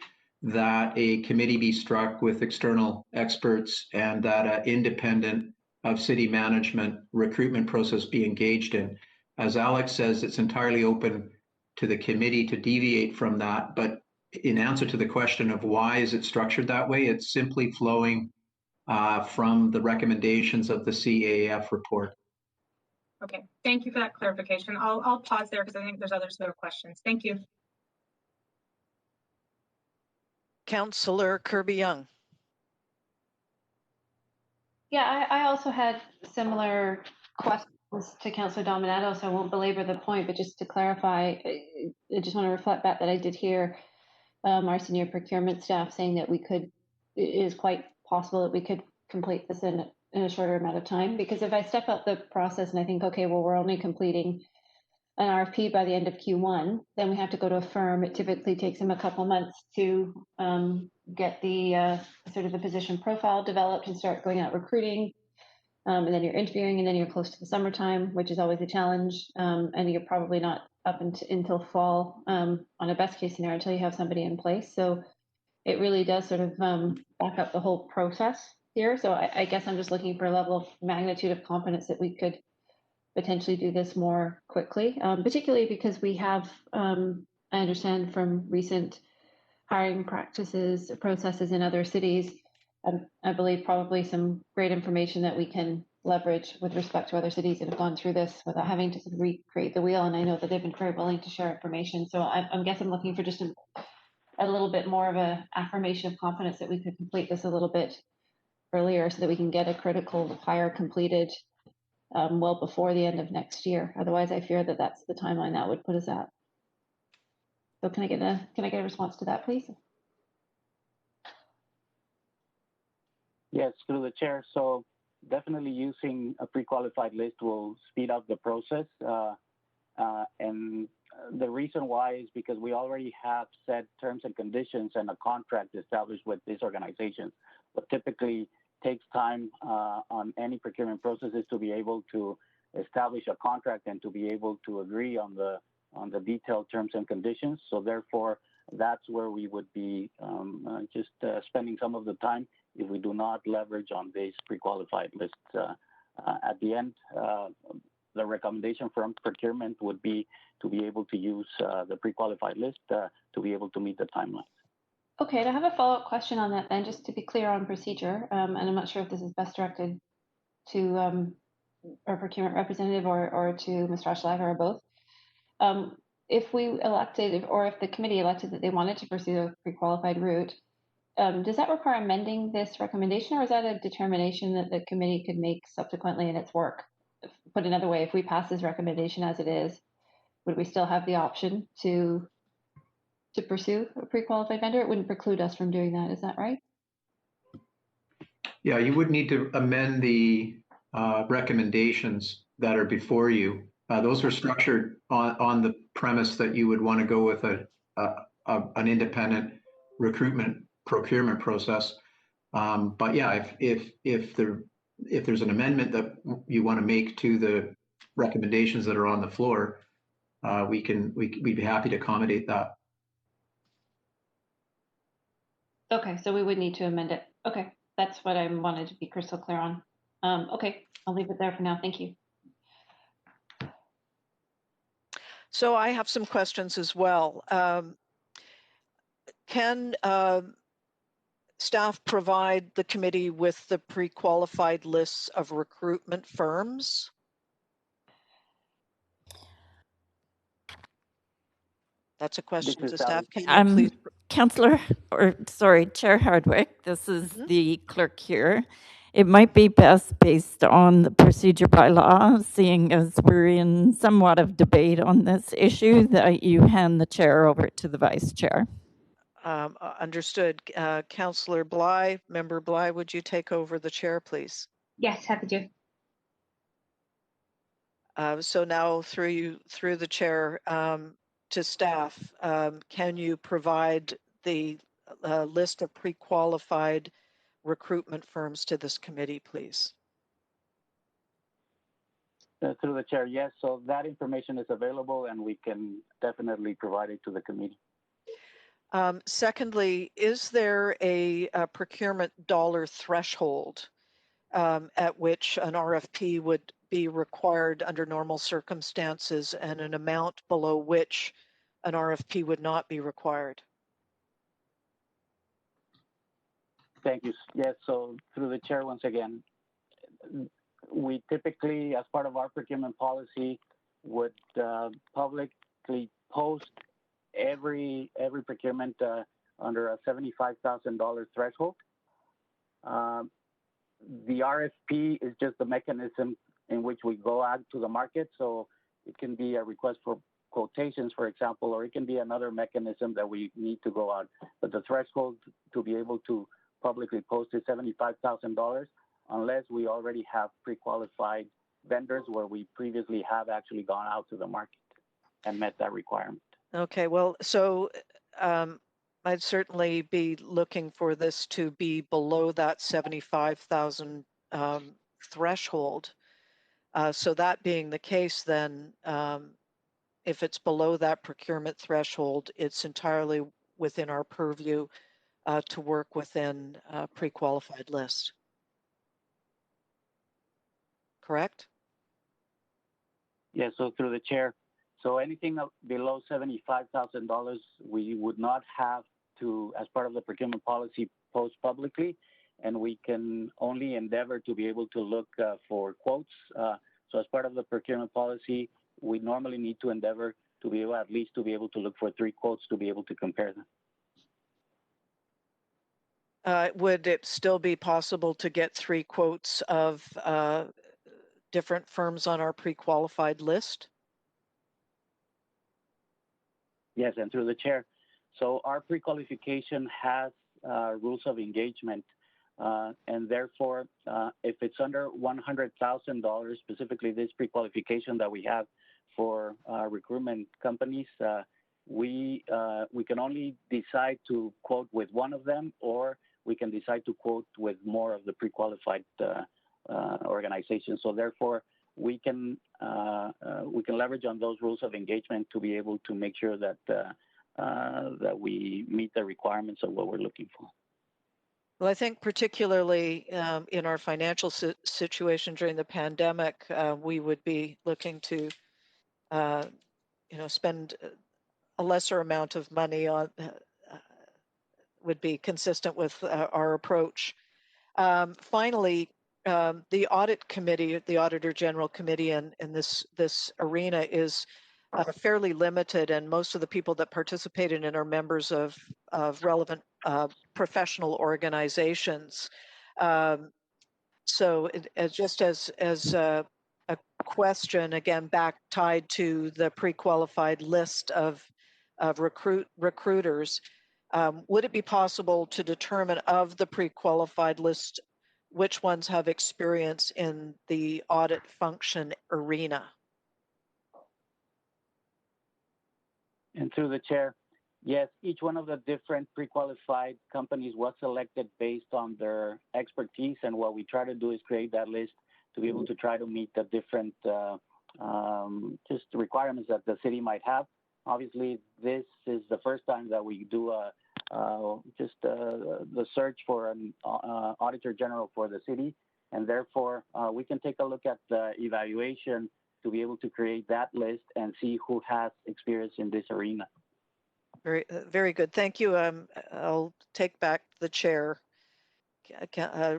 that a committee be struck with external experts and that an independent of city management recruitment process be engaged in. As Alex says, it's entirely open to the committee to deviate from that. But in answer to the question of why is it structured that way, it's simply flowing from the recommendations of the CAAF report. Okay, thank you for that clarification. I'll pause there because I think there's others who have questions. Thank you. Councillor Kirby-Young. Yeah, I also had similar questions to Councillor Dominato, so I won't belabor the point, but just to clarify, I just want to reflect back that I did hear our senior procurement staff saying that it is quite possible that we could complete this in a shorter amount of time. Because if I step up the process and I think, okay, well, we're only completing an RFP by the end of Q1, then we have to go to a firm. It typically takes them a couple months to get the sort of the position profile developed and start going out recruiting. And then you're interviewing, and then you're close to the summertime, which is always a challenge. And you're probably not up until fall on a best case scenario until you have somebody in place. So it really does sort of back up the whole process here. So I guess I'm just looking for a level of magnitude of confidence that we could potentially do this more quickly, particularly because we have, I understand from recent hiring practices, processes in other cities, I believe probably some great information that we can leverage with respect to other cities that have gone through this without having to recreate the wheel. And I know that they've been very willing to share information. So I guess I'm looking for just a little bit more of an affirmation of confidence that we could complete this a little bit earlier so that we can get a critical hire completed well before the end of next year. Otherwise, I fear that that's the timeline that would put us at. So can I get a response to that, please? Yes, through the chair. So definitely using a pre-qualified list will speed up the process. And the reason why is because we already have set terms and conditions and a contract established with these organizations. What typically takes time on any procurement processes to be able to establish a contract and to be able to agree on the detailed terms and conditions. So therefore, that's where we would be just spending some of the time if we do not leverage on these pre-qualified lists. At the end, the recommendation from procurement would be to be able to use the pre-qualified list to be able to meet the timeline. Okay, and I have a follow-up question on that then, just to be clear on procedure, and I'm not sure if this is best directed to our procurement representative or to Ms. Roschlager or both. If we elected, or if the committee elected that they wanted to pursue a pre-qualified route, does that require amending this recommendation, or is that a determination that the committee could make subsequently in its work? Put another way, if we pass this recommendation as it is, would we still have the option to pursue a pre-qualified vendor? It wouldn't preclude us from doing that, is that right? Yeah, you would need to amend the recommendations that are before you. Those are structured on the premise that you would want to go with an independent recruitment procurement process. But yeah, if there's an amendment that you want to make to the recommendations that are on the floor, we'd be happy to accommodate that. Okay, so we would need to amend it. Okay, that's what I wanted to be crystal clear on. Okay, I'll leave it there for now. Thank you. So I have some questions as well. Can staff provide the committee with the pre-qualified lists of recruitment firms? That's a question to staff. Can you please? Councillor, Chair Hardwick, this is the clerk here. It might be best based on the procedure by law, seeing as we're in somewhat of debate on this issue, that you hand the chair over to the vice chair. Understood. Councillor Bly, Member Bly, would you take over the chair, please? Yes, happy to. So now through the chair to staff, can you provide the list of pre-qualified recruitment firms to this committee, please? Through the chair, yes. So that information is available and we can definitely provide it to the committee. Secondly, is there a procurement dollar threshold at which an RFP would be required under normal circumstances and an amount below which an RFP would not be required? Thank you. Yes, so through the chair once again, we typically, as part of our procurement policy, would publicly post every procurement under a $75,000 threshold. The RFP is just the mechanism in which we go out to the market. So it can be a request for quotations, for example, or it can be another mechanism that we need to go out. But the threshold to be able to publicly post is $75,000 unless we already have pre-qualified vendors where we previously have actually gone out to the market and met that requirement. Okay, well, so I'd certainly be looking for this to be below that 75,000 threshold. So that being the case, then if it's below that procurement threshold, it's entirely within our purview to work within a pre-qualified list. Correct? Yeah, so through the chair. So anything below $75,000, we would not have to, as part of the procurement policy, post publicly, and we can only endeavor to be able to look for quotes. So as part of the procurement policy, we normally need to endeavor to be able, at least to be able to look for 3 quotes to be able to compare them. Would it still be possible to get 3 quotes of different firms on our pre-qualified list? Yes, and through the chair. So our pre-qualification has rules of engagement, and therefore, if it's under $100,000, specifically this pre-qualification that we have for recruitment companies, we can only decide to quote with one of them, or we can decide to quote with more of the pre-qualified organizations. So therefore, we can leverage on those rules of engagement to be able to make sure that that we meet the requirements of what we're looking for. Well, I think particularly in our financial situation during the pandemic, we would be looking to, spend a lesser amount of money on, would be consistent with our approach. Finally, the audit committee, the Auditor General Committee in this arena is fairly limited, and most of the people that participate in it are members of relevant professional organizations. So just as a question, again, back tied to the pre-qualified list of recruiters, would it be possible to determine of the pre-qualified list which ones have experience in the audit function arena? And through the chair, yes, each one of the different pre-qualified companies was selected based on their expertise, and what we try to do is create that list to be able to try to meet the different just requirements that the city might have. Obviously, this is the first time that we do the search for an Auditor General for the city, and therefore we can take a look at the evaluation to be able to create that list and see who has experience in this arena. Very good. Thank you. I'll take back the chair.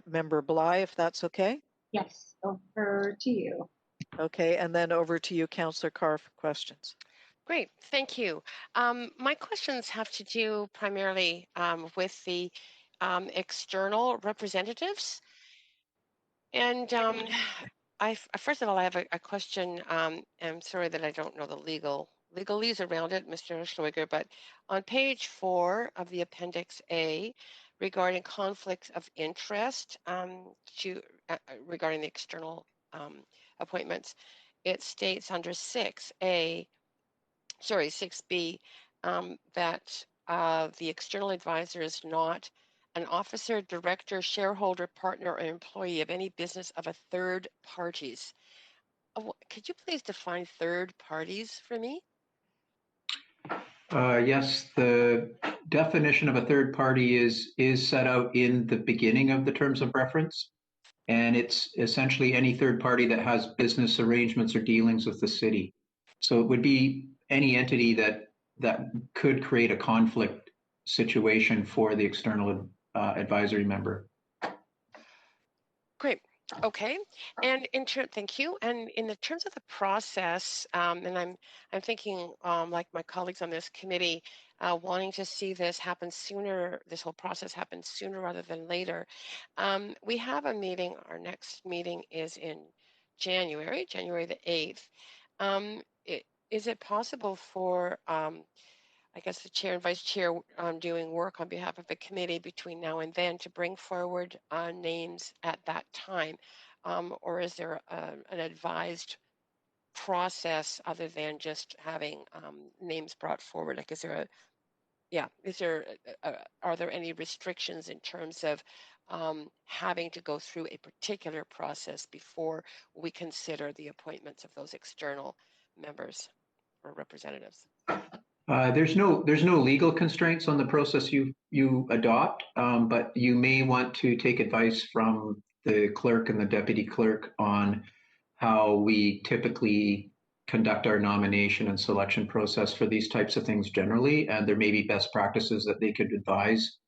Member Bly, if that's okay. Yes, over to you. Okay, and then over to you, Councillor Carr, for questions. Great, thank you. My questions have to do primarily with the external representatives. And first of all, I have a question. I'm sorry that I don't know the legalese around it, Mr. Schweiger, but on page 4 of the Appendix A, regarding conflicts of interest regarding the external appointments, it states under 6B, that the external advisor is not an officer, director, shareholder, partner, or employee of any business of a third parties. Could you please define third parties for me? Yes, the definition of a third party is set out in the beginning of the terms of reference, and it's essentially any third party that has business arrangements or dealings with the city. So it would be any entity that could create a conflict situation for the external advisory member. Great. Okay, and thank you. And in the terms of the process, and I'm thinking like my colleagues on this committee, wanting to see this happen sooner, this whole process happen sooner rather than later. We have a meeting. Our next meeting is in January the 8th. Is it possible for I guess the chair and vice chair doing work on behalf of the committee between now and then to bring forward names at that time? Or is there an advised process other than just having names brought forward? Like, are there any restrictions in terms of having to go through a particular process before we consider the appointments of those external members or representatives? There's no legal constraints on the process you adopt, but you may want to take advice from the clerk and the deputy clerk on how we typically conduct our nomination and selection process for these types of things generally, and there may be best practices that they could advise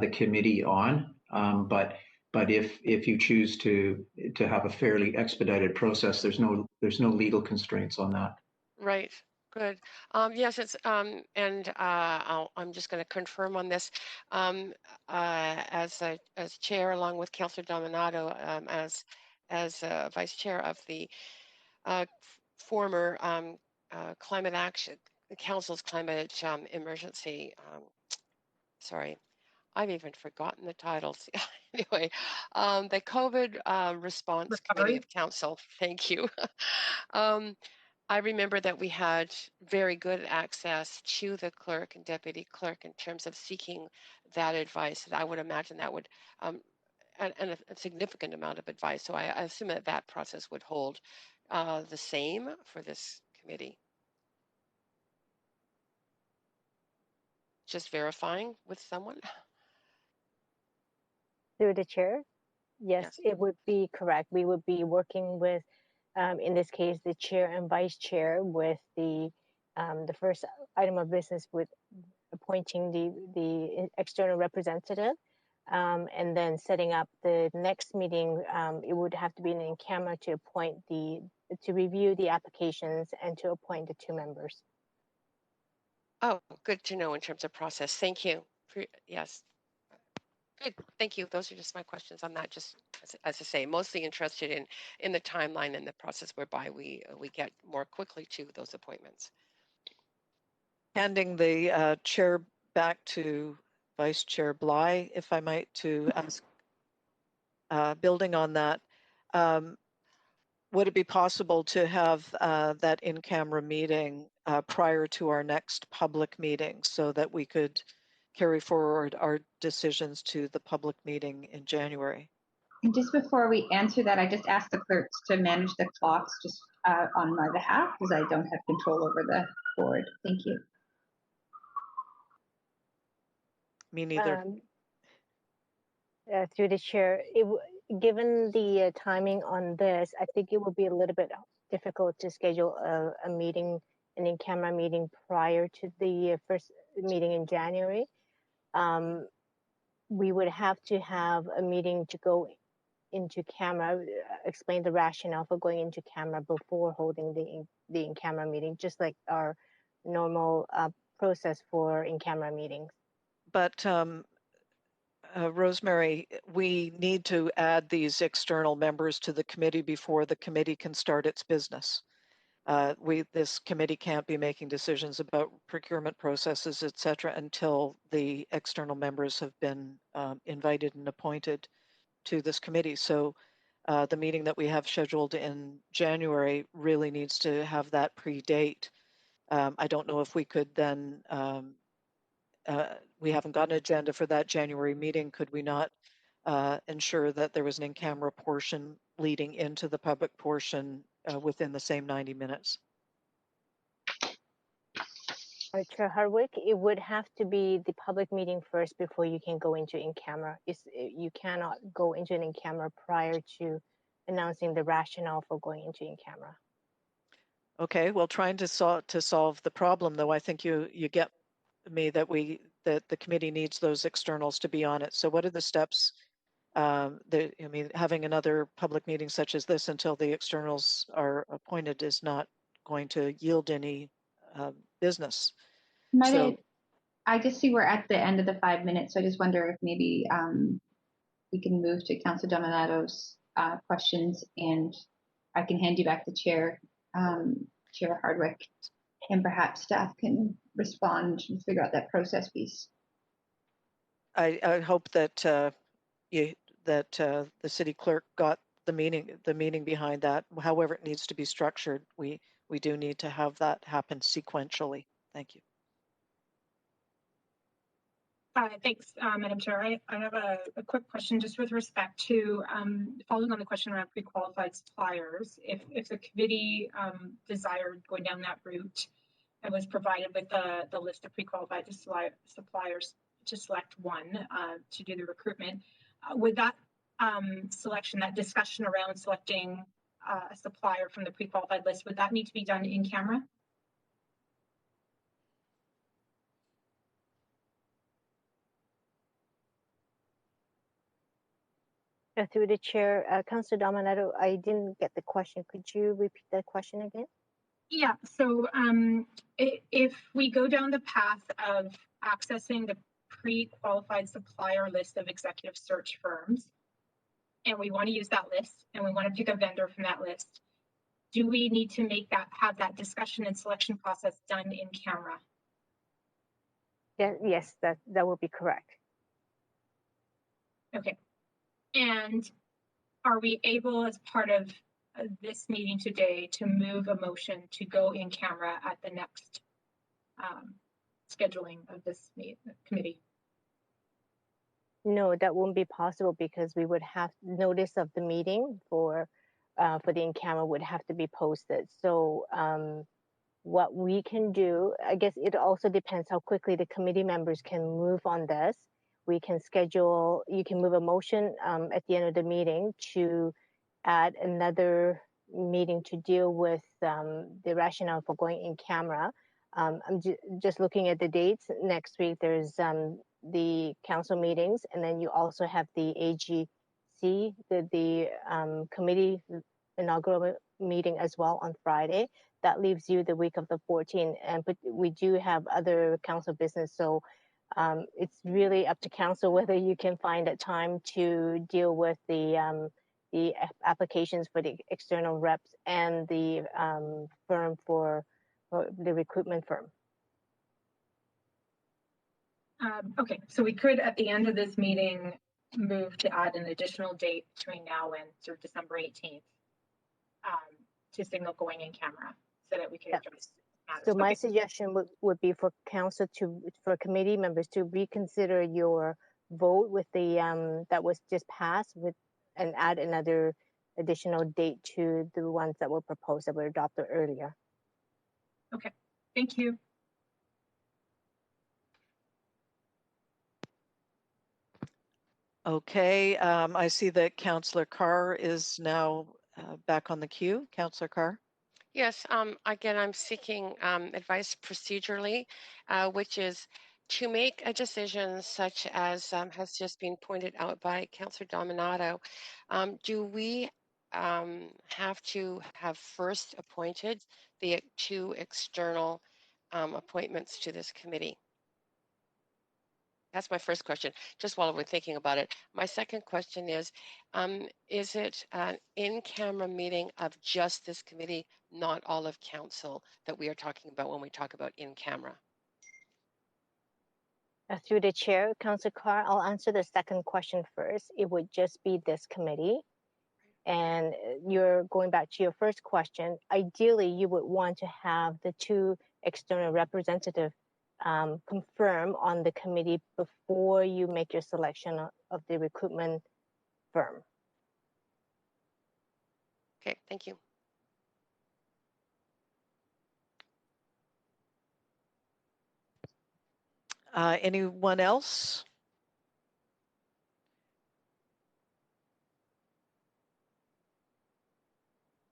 the committee on. But if you choose to have a fairly expedited process, there's no legal constraints on that. Right. Good. Yes, it's and I'm just going to confirm on this as chair, along with Councillor Dominato, as vice chair of the former climate action, the council's climate emergency. Sorry, I've even forgotten the titles. Anyway, the COVID response committee of council. Thank you. I remember that we had very good access to the clerk and deputy clerk in terms of seeking that advice. I would imagine that would, and a significant amount of advice. So I assume that process would hold the same for this committee? Just verifying with someone? Through the chair, yes, Yes. it would be correct. We would be working with, in this case, the chair and vice chair with the first item of business with appointing the external representative, and then setting up the next meeting. It would have to be in camera to review the applications and to appoint the 2 members. Oh, good to know in terms of process. Thank you. Yes. Good. Thank you. Those are just my questions on that. Just as I say, mostly interested in the timeline and the process whereby we get more quickly to those appointments. Handing the chair back to Vice Chair Bly, if I might, to ask, building on that, would it be possible to have that in-camera meeting prior to our next public meeting so that we could carry forward our decisions to the public meeting in January? And just before we answer that, I just asked the clerks to manage the clocks just on my behalf because I don't have control over the board. Thank you. Me neither. Through the chair, given the timing on this, I think it would be a little bit difficult to schedule a meeting, an in-camera meeting prior to the first meeting in January. We would have to have a meeting to go into camera, explain the rationale for going into camera before holding the in-camera meeting, just like our normal process for in-camera meetings. But Rosemary, we need to add these external members to the committee before the committee can start its business. This committee can't be making decisions about procurement processes, et cetera, until the external members have been invited and appointed to this committee. So the meeting that we have scheduled in January really needs to have that predate. I don't know if we could then, we haven't got an agenda for that January meeting. Could we not ensure that there was an in-camera portion leading into the public portion within the same 90 minutes? Chair Hardwick, it would have to be the public meeting first before you can go into in-camera. You cannot go into an in-camera prior to announcing the rationale for going into in-camera. Okay, well, trying to solve the problem, though, I think you get me that the committee needs those externals to be on it. So what are the steps? Having another public meeting such as this until the externals are appointed is not going to yield any business. I just see we're at the end of the 5 minutes, so I just wonder if maybe we can move to Councilor Dominato's questions, and I can hand you back the chair, Chair Hardwick, and perhaps staff can respond and figure out that process piece. I hope that the city clerk got the meaning behind that. However it needs to be structured, we do need to have that happen sequentially. Thank you. Thanks, Madam Chair. I have a quick question just with respect to following on the question around pre-qualified suppliers. If the committee desired going down that route and was provided with the list of pre-qualified suppliers to select one to do the recruitment, would that selection, that discussion around selecting a supplier from the pre-qualified list, would that need to be done in camera? Through the chair, Councilor Dominato, I didn't get the question. Could you repeat that question again? Yeah, so if we go down the path of accessing the pre-qualified supplier list of executive search firms, and we want to use that list and we want to pick a vendor from that list, do we need to have that discussion and selection process done in camera? Yeah, yes, that would be correct. Okay. And are we able, as part of this meeting today, to move a motion to go in camera at the next scheduling of this committee? No, that won't be possible because we would have notice of the meeting for for the in-camera would have to be posted. So what we can do, I guess it also depends how quickly the committee members can move on this. We can schedule, you can move a motion at the end of the meeting to add another meeting to deal with the rationale for going in camera. I'm just looking at the dates. Next week, there's the council meetings, and then you also have the AGC, the committee inaugural meeting as well on Friday. That leaves you the week of the 14th, but we do have other council business, so it's really up to council whether you can find a time to deal with the applications for the external reps and the firm for the recruitment firm. Okay, so we could, at the end of this meeting, move to add an additional date between now and sort of December 18th to signal going in camera so that we can address matters. So my suggestion would be for council for committee members to reconsider your vote with the that was just passed and add another additional date to the ones that were proposed that were adopted earlier. Okay, thank you. Okay, I see that Councillor Carr is now back on the queue. Councillor Carr. Yes, again, I'm seeking advice procedurally, which is to make a decision such as has just been pointed out by Councillor Dominato. Do we have to have first appointed the two external appointments to this committee? That's my first question, just while we're thinking about it. My second question is it an in-camera meeting of just this committee, not all of council, that we are talking about when we talk about in-camera? Through the chair, Councillor Carr, I'll answer the second question first. It would just be this committee. And you're going back to your first question. Ideally, you would want to have the two external representatives confirm on the committee before you make your selection of the recruitment firm. Okay, thank you. Anyone else?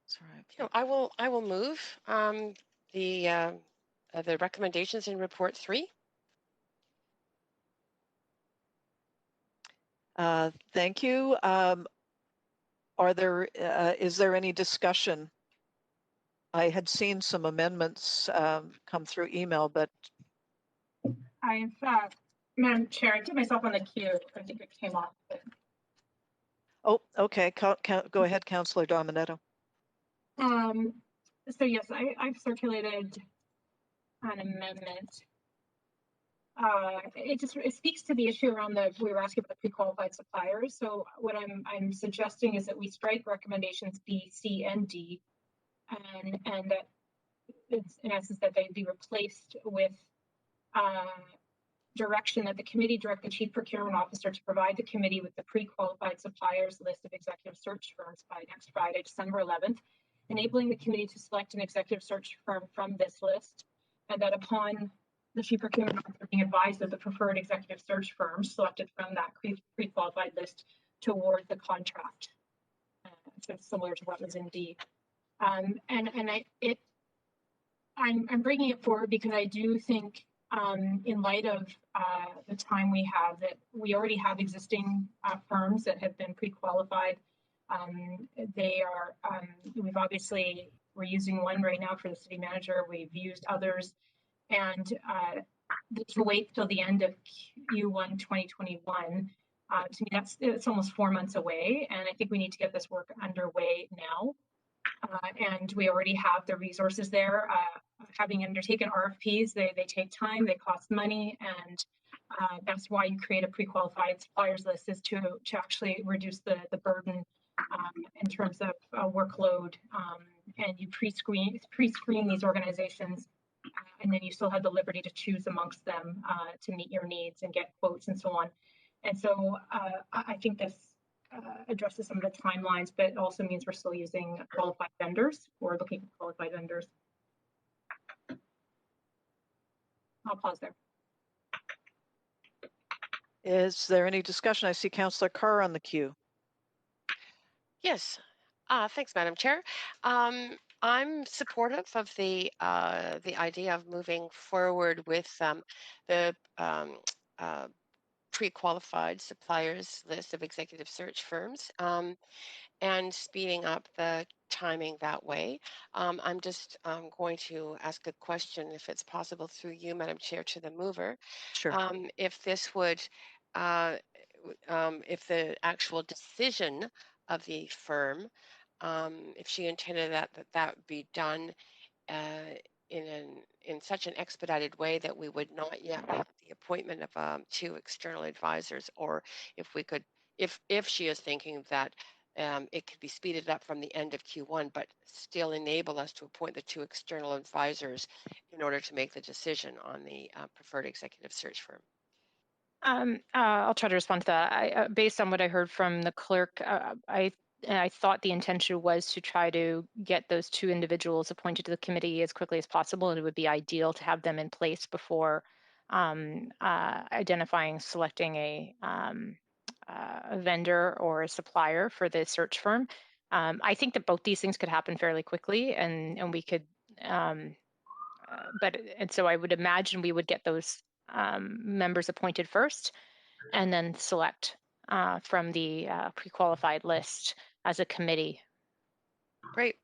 Sorry, I will move the recommendations in report 3. Thank you. Is there any discussion? I had seen some amendments come through email, but Madam Chair, I put myself on the queue. I think it came off. But... Oh, okay. Go ahead, Councillor Dominato. So yes, I've circulated an amendment. It speaks to the issue around we were asking about the pre-qualified suppliers. So what I'm suggesting is that we strike recommendations B, C, and D, and that it's in essence that they be replaced with direction that the committee direct the chief procurement officer to provide the committee with the pre-qualified suppliers list of executive search firms by next Friday, December 11th, enabling the committee to select an executive search firm from this list, and that upon the chief procurement officer being advised of the preferred executive search firms selected from that pre-qualified list to award the contract. So it's similar to what was in D. I'm bringing it forward because I do think in light of the time we have, that we already have existing firms that have been pre-qualified. We're using one right now for the city manager. We've used others, and to wait till the end of Q1 2021, to me it's almost 4 months away, and I think we need to get this work underway now. And we already have the resources there. Having undertaken RFPs, they take time, they cost money, and that's why you create a pre-qualified suppliers list, is to actually reduce the burden in terms of workload, and you pre-screen these organizations, and then you still have the liberty to choose amongst them to meet your needs and get quotes and so on. And so I think this addresses some of the timelines, but it also means we're still using qualified vendors or looking for qualified vendors. I'll pause there. Is there any discussion? I see Councillor Carr on the queue. Yes. Thanks, Madam Chair. I'm supportive of the idea of moving forward with the pre-qualified suppliers list of executive search firms and speeding up the timing that way. I'm just going to ask a question, if it's possible, through you, Madam Chair, to the mover. Sure. If this would, if the actual decision of the firm, if she intended that be done in such an expedited way that we would not yet have the appointment of 2 external advisors, or if we could, if she is thinking that it could be speeded up from the end of Q1, but still enable us to appoint the 2 external advisors in order to make the decision on the preferred executive search firm. I'll try to respond to that. Based on what I heard from the clerk, I thought the intention was to try to get those 2 individuals appointed to the committee as quickly as possible, and it would be ideal to have them in place before identifying, selecting a vendor or a supplier for the search firm. I think that both these things could happen fairly quickly, and we could. And so I would imagine we would get those members appointed first, and then select from the pre-qualified list as a committee. Great.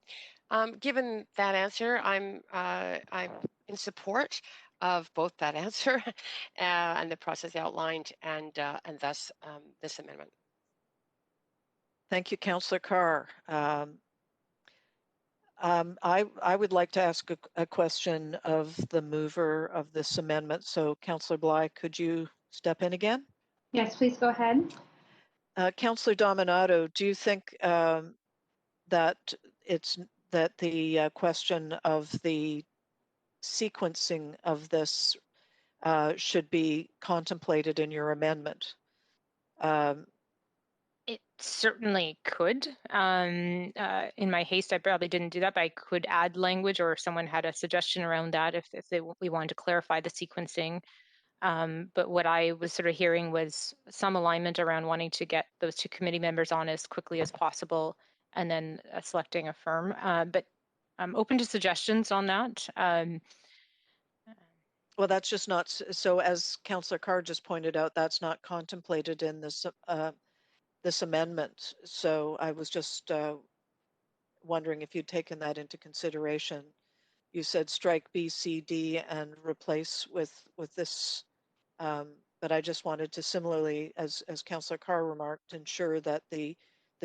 Given that answer, I'm in support of both that answer and the process outlined, and thus this amendment. Thank you, Councillor Carr. I would like to ask a question of the mover of this amendment. So, Councillor Bly, could you step in again? Yes, please go ahead. Councillor Dominato, do you think that the question of the sequencing of this should be contemplated in your amendment? It certainly could. In my haste, I probably didn't do that, but I could add language, or if someone had a suggestion around that, if we wanted to clarify the sequencing. But what I was sort of hearing was some alignment around wanting to get those 2 committee members on as quickly as possible, and then selecting a firm. But I'm open to suggestions on that. Well, that's just not so. As Councillor Carr just pointed out, that's not contemplated in this this amendment. So I was just wondering if you'd taken that into consideration. You said strike B, C, D, and replace with this. But I just wanted to similarly, as Councillor Carr remarked, ensure that the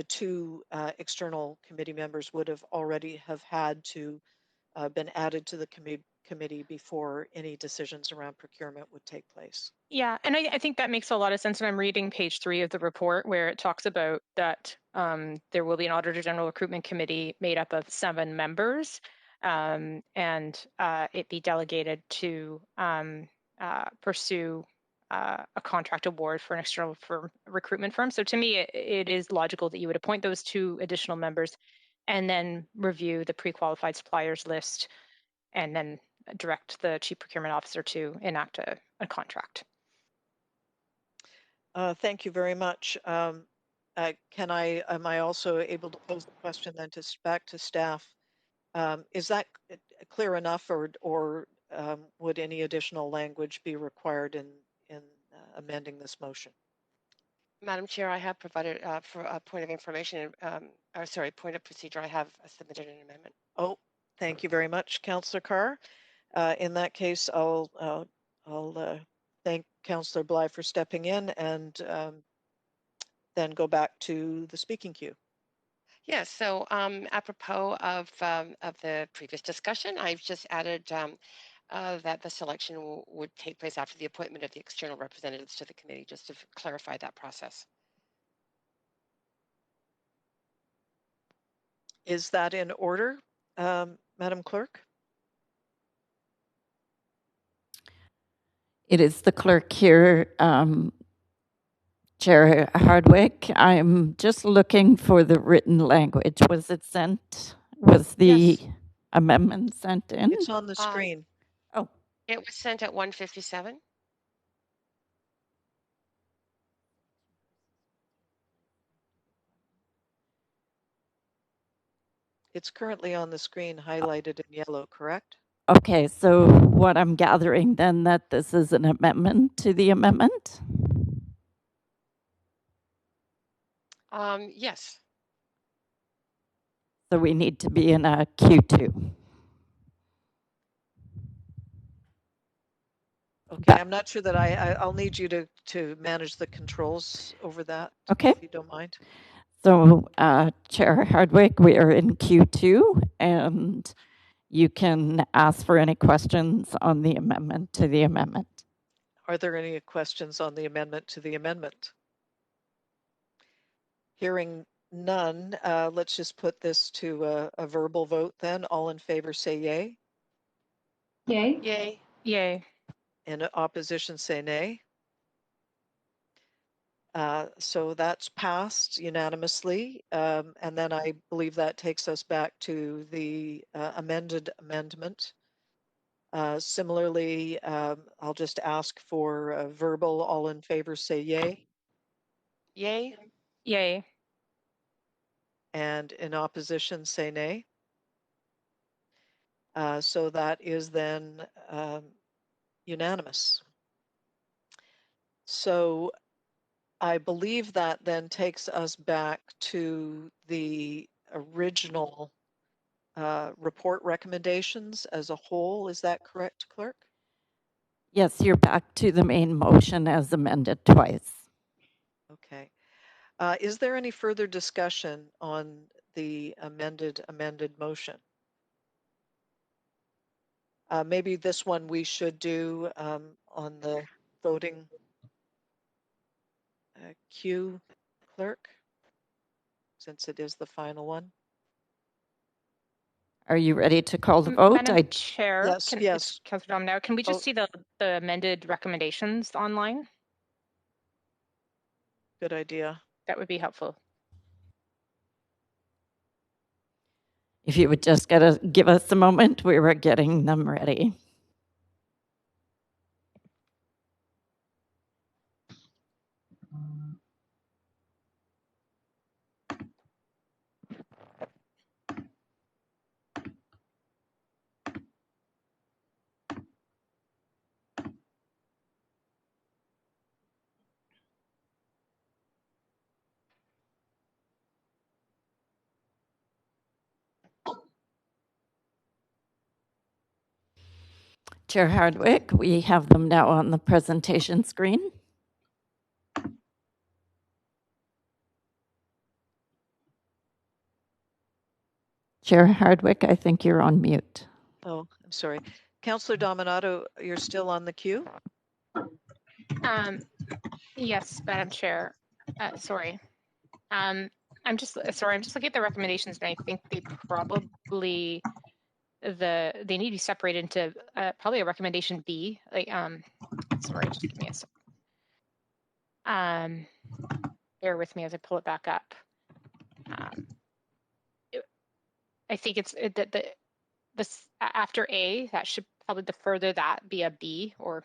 2 external committee members would have already have had to been added to the committee before any decisions around procurement would take place. Yeah, and I think that makes a lot of sense. And I'm reading page 3 of the report, where it talks about that there will be an Auditor General Recruitment Committee made up of 7 members, and it be delegated to pursue a contract award for an external recruitment firm. So to me, it is logical that you would appoint those 2 additional members and then review the pre-qualified suppliers list, and then direct the Chief Procurement Officer to enact a contract. Thank you very much. Am I also able to pose the question then back to staff? Is that clear enough, or would any additional language be required in amending this motion? Madam Chair, I have provided for a point of information, or sorry, point of procedure. I have submitted an amendment. Oh, thank you very much, Councillor Carr. In that case, I'll thank Councillor Bly for stepping in, and then go back to the speaking queue. Yes, so apropos of the previous discussion, I've just added that the selection would take place after the appointment of the external representatives to the committee, just to clarify that process. Is that in order, Madam Clerk? It is the clerk here Chair Hardwick, I'm just looking for the written language. Was it sent? Was the Yes. amendment sent in? It's on the screen. Oh, It was sent at 1:57. It's currently on the screen highlighted in yellow, correct? okay. So what I'm gathering then that this is an amendment to the amendment? Yes. So we need to be in a Q2. Okay, I'm not sure that I'll need you to manage the controls over that, Okay. if you don't mind. So Chair Hardwick, we are in Q2 and you can ask for any questions on the amendment to the amendment. Are there any questions on the amendment to the amendment? Hearing none, let's just put this to a verbal vote then. All in favor say yay. Yay. Yay. Yay. And opposition say nay. So that's passed unanimously. And then I believe that takes us back to the amended amendment. Similarly, I'll just ask for a verbal. All in favor say yay. Yay. Yay. And in opposition say nay. So that is then unanimous. So I believe that then takes us back to the original report recommendations as a whole. Is that correct, Clerk? Yes, you're back to the main motion as amended twice. Okay. Is there any further discussion on the amended motion? Maybe this one we should do on the voting queue, Clerk, since it is the final one. Are you ready to call the vote? Madam Chair, Yes, yes. It's Councillor Dom now. Can we just see the amended recommendations online? Good idea. That would be helpful. If you would just give us a moment, we were getting them ready. Chair Hardwick, we have them now on the presentation screen. Chair Hardwick, I think you're on mute. Oh, I'm sorry. Councillor Dominato, you're still on the queue? Yes, Madam Chair. Sorry. I'm just looking at the recommendations, and I think they probably they need to be separated into probably a recommendation B. Like sorry, just give me a second. Bear with me as I pull it back up. I think it's that this after A, that should probably further that be a B, or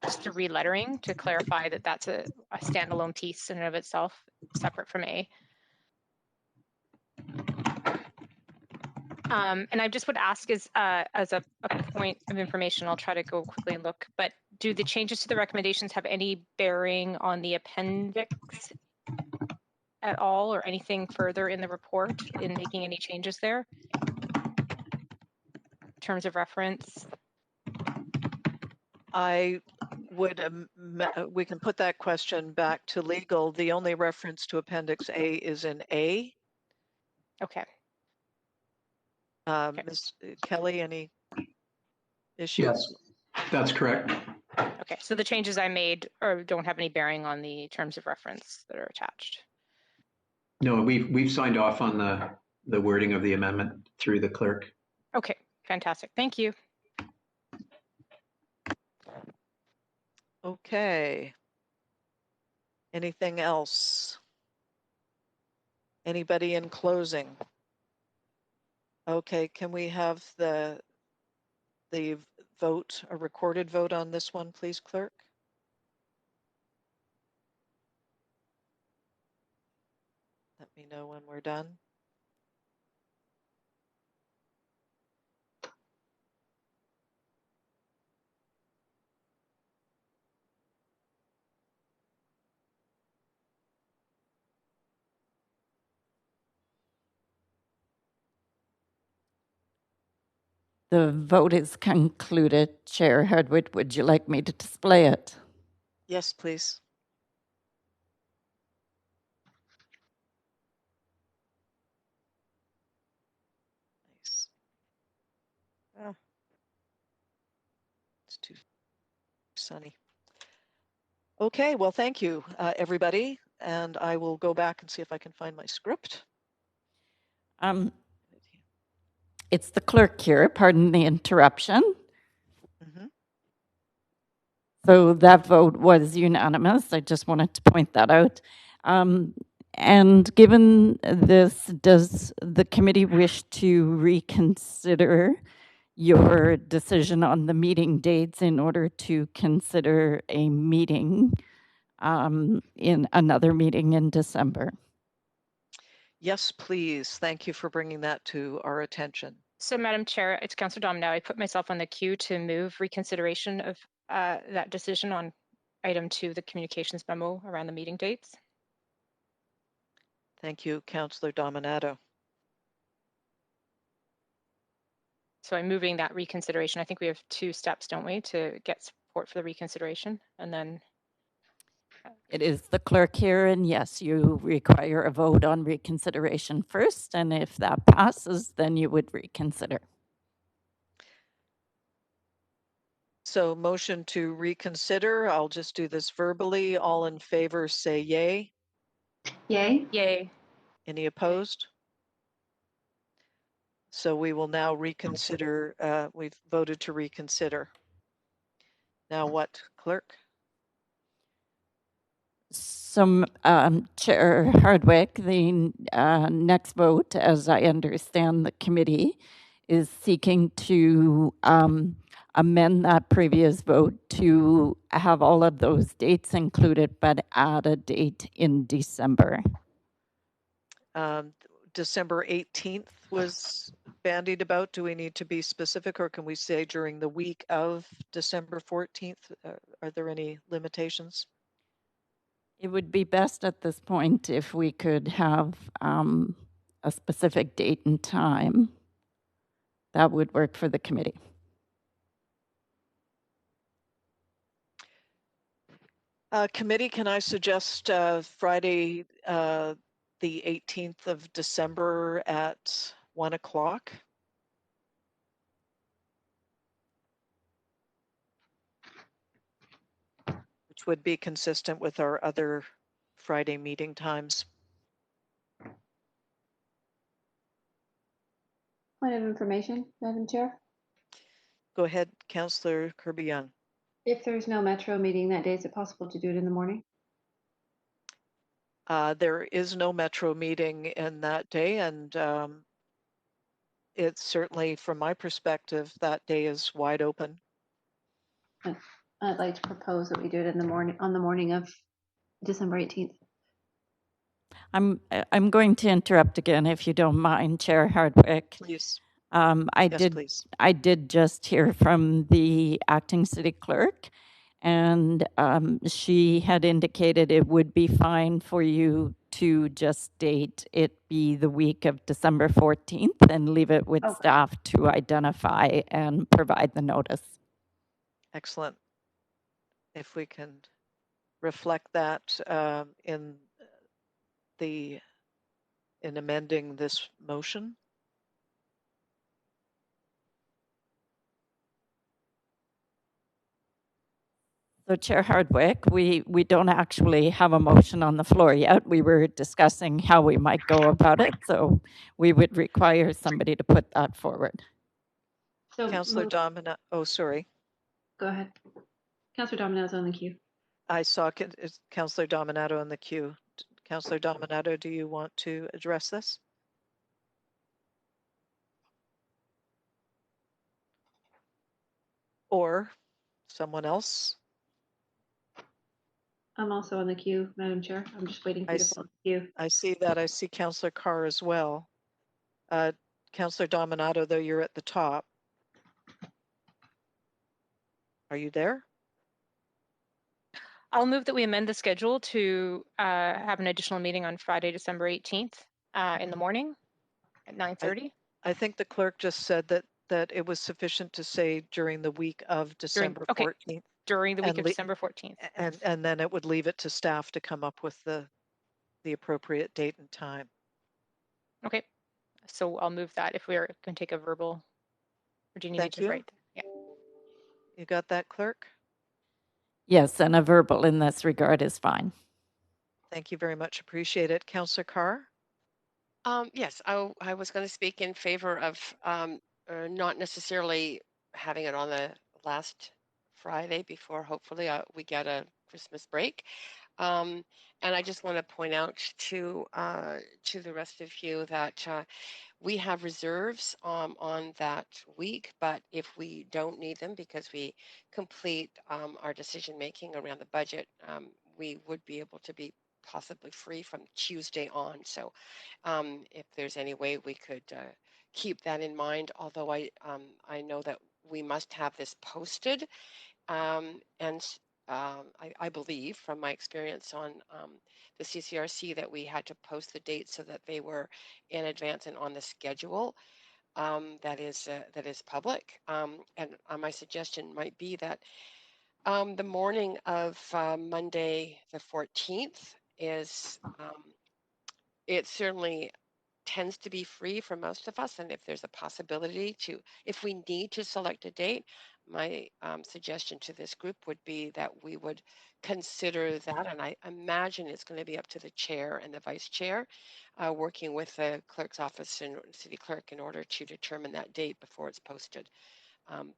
just a relettering to clarify that that's a standalone piece in and of itself, separate from A. And I just would ask as a point of information, I'll try to go quickly and look, but do the changes to the recommendations have any bearing on the appendix at all, or anything further in the report in making any changes there in terms of reference? I would, we can put that question back to legal. The only reference to Appendix A is in A. Okay. Ms. Kelly, any issues? Yes, that's correct. Okay, so the changes I made don't have any bearing on the terms of reference that are attached. No, we've signed off on the wording of the amendment through the clerk. Okay, fantastic. Thank you. Okay. Anything else? Anybody in closing? Okay, can we have the vote, a recorded vote on this one, please, clerk? Let me know when we're done. The vote is concluded. Chair Hardwick, would you like me to display it? Yes, please. Nice. Ah, it's too sunny. Okay, well, thank you, everybody. And I will go back and see if I can find my script. It's the clerk here, pardon the interruption. Mm-hmm. So that vote was unanimous. I just wanted to point that out. And given this, does the committee wish to reconsider your decision on the meeting dates in order to consider a meeting in another meeting in December? Yes, please. Thank you for bringing that to our attention. So, Madam Chair, it's Councillor Dom now. I put myself on the queue to move reconsideration of that decision on item 2, the communications memo around the meeting dates. Thank you, Councillor Dominato. So I'm moving that reconsideration. I think we have 2 steps, don't we, to get support for the reconsideration, and then It is the clerk here, and yes, you require a vote on reconsideration first, and if that passes, then you would reconsider. So motion to reconsider. I'll just do this verbally. All in favor say yay. Yay. yay. Any opposed? So we will now reconsider. We've voted to reconsider. Now what, clerk? So, Chair Hardwick, the next vote, as I understand the committee, is seeking to amend that previous vote to have all of those dates included, but add a date in December. December 18th was bandied about. Do we need to be specific, or can we say during the week of December 14th? Are there any limitations? It would be best at this point if we could have a specific date and time that would work for the committee. Committee, can I suggest Friday, the 18th of December at 1 o'clock? Which would be consistent with our other Friday meeting times. Point of information, Madam Chair. Go ahead, Councillor Kirby-Young. If there's no Metro meeting that day, is it possible to do it in the morning? There is no Metro meeting in that day, and it's certainly, from my perspective, that day is wide open. I'd like to propose that we do it in the morning, on the morning of December 18th. I'm going to interrupt again, if you don't mind, Chair Hardwick. Please. Yes, please. I did just hear from the acting city clerk, and she had indicated it would be fine for you to just state it be the week of December 14th and leave it with staff to identify and provide the notice. Excellent. If we can reflect that in amending this motion. So, Chair Hardwick, we don't actually have a motion on the floor yet. We were discussing how we might go about it, so we would require somebody to put that forward. So Councillor Domina, oh, sorry. Go ahead. Councillor Domino's on the queue. I saw Councillor Dominato in the queue. Councillor Dominato, do you want to address this? Or someone else? I'm also on the queue, Madam Chair. I'm just waiting for you to follow the queue. I see that. I see Councillor Carr as well. Councillor Dominato, though, you're at the top. Are you there? I'll move that we amend the schedule to have an additional meeting on Friday, December 18th in the morning at 9:30. I think the clerk just said that it was sufficient to say during the week of December 14th. During the week of December 14th. And then it would leave it to staff to come up with the appropriate date and time. Okay, so I'll move that if we're going to take a verbal, or do you need me to write? Yeah. You got that, clerk? Yes, and a verbal in this regard is fine. Thank you very much. Appreciate it. Councillor Carr? Yes, I was going to speak in favor of not necessarily having it on the last Friday before hopefully we get a Christmas break. And I just want to point out to the rest of you that we have reserves on that week, but if we don't need them because we complete our decision making around the budget, we would be able to be possibly free from Tuesday on. So if there's any way we could keep that in mind, although I know that we must have this posted, and I believe from my experience on the CCRC that we had to post the dates so that they were in advance and on the schedule that is public. And my suggestion might be that the morning of Monday the 14th is it certainly tends to be free for most of us. And if there's a possibility to, if we need to select a date, my suggestion to this group would be that we would consider that. And I imagine it's going to be up to the chair and the vice chair, working with the clerk's office and city clerk in order to determine that date before it's posted.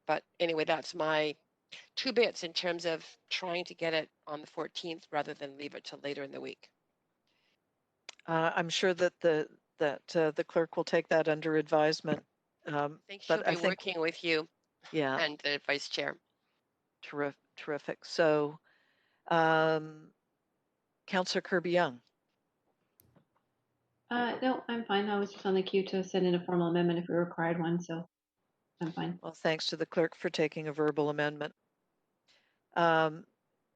But anyway, that's my 2 bits in terms of trying to get it on the 14th rather than leave it till later in the week. I'm sure that the clerk will take that under advisement. I think she'll be working with you, and the vice chair. Terrific. So, Councillor Kirby-Young. No, I'm fine. I was just on the queue to send in a formal amendment if we required one, so I'm fine. Well, thanks to the clerk for taking a verbal amendment.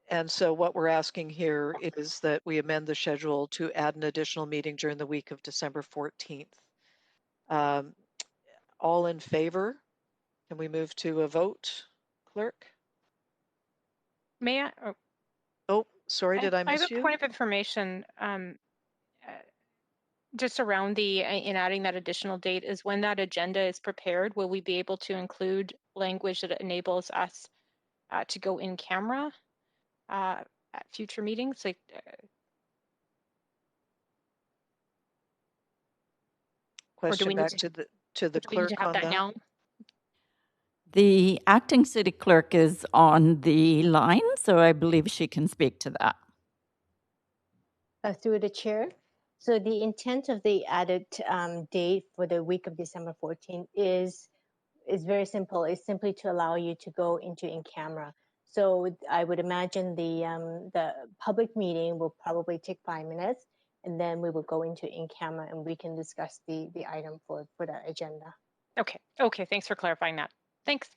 And so what we're asking here is that we amend the schedule to add an additional meeting during the week of December 14th. All in favor? Can we move to a vote, clerk? May I? Oh, sorry, did I miss you? I have a point of information just around in adding that additional date is when that agenda is prepared, will we be able to include language that enables us to go in camera at future meetings? Like, question back to the clerk on that. Now? The acting city clerk is on the line, so I believe she can speak to that. Through the chair. So the intent of the added date for the week of December 14th is very simple. It's simply to allow you to go into in camera. So I would imagine the public meeting will probably take 5 minutes, and then we will go into in camera and we can discuss the item for the agenda. Okay. Okay. Thanks for clarifying that. Thanks.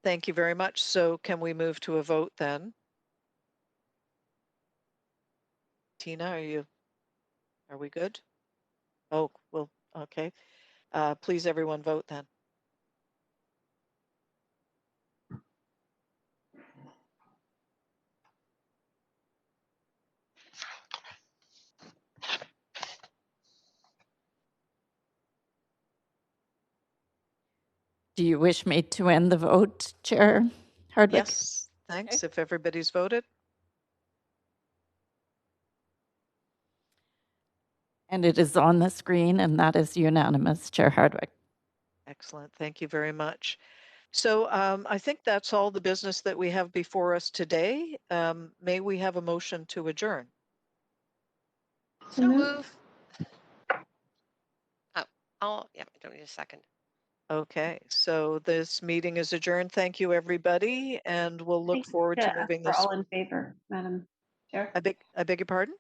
Thank you very much. So can we move to a vote then? Tina, are we good? Oh, well, okay. Please everyone vote then. Do you wish me to end the vote, Chair Hardwick? Yes, thanks. Okay. If everybody's voted. And it is on the screen, and that is unanimous, Chair Hardwick. Excellent. Thank you very much. So I think that's all the business that we have before us today. May we have a motion to adjourn? So move. Oh, yeah, I don't need a second. Okay, so this meeting is adjourned. Thank you, everybody, and we'll look forward to moving for this. all in favor, Madam Chair. I beg your pardon?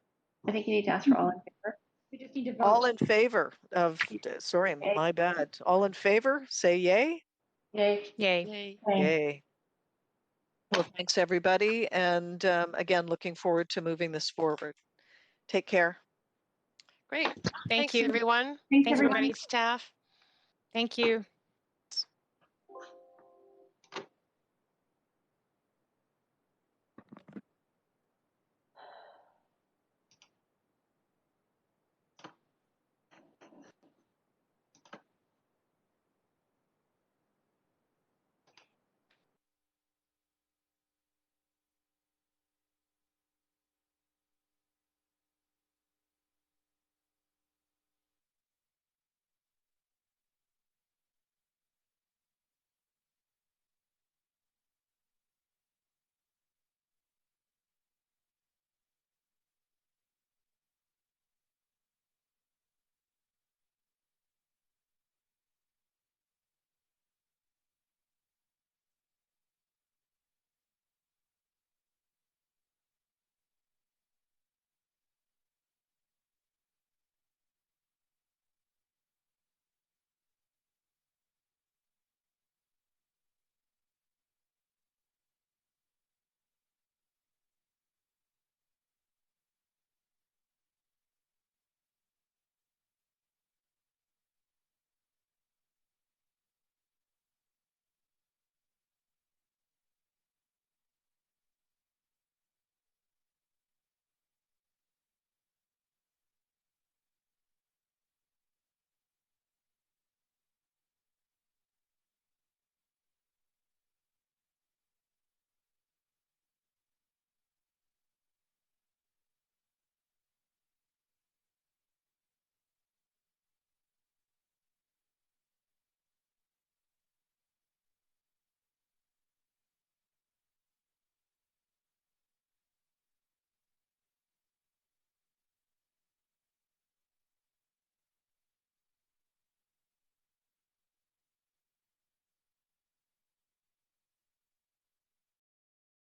I think you need to ask for all in favor. We just need to vote. All in favor of, sorry, my bad. All in favor, say yay. Yay. Yay. Yay. Yay. Well, thanks, everybody. And again, looking forward to moving this forward. Take care. Great. Thank Thanks, you. everyone. Thanks, Thanks, everybody. Thanks, staff. Thank you.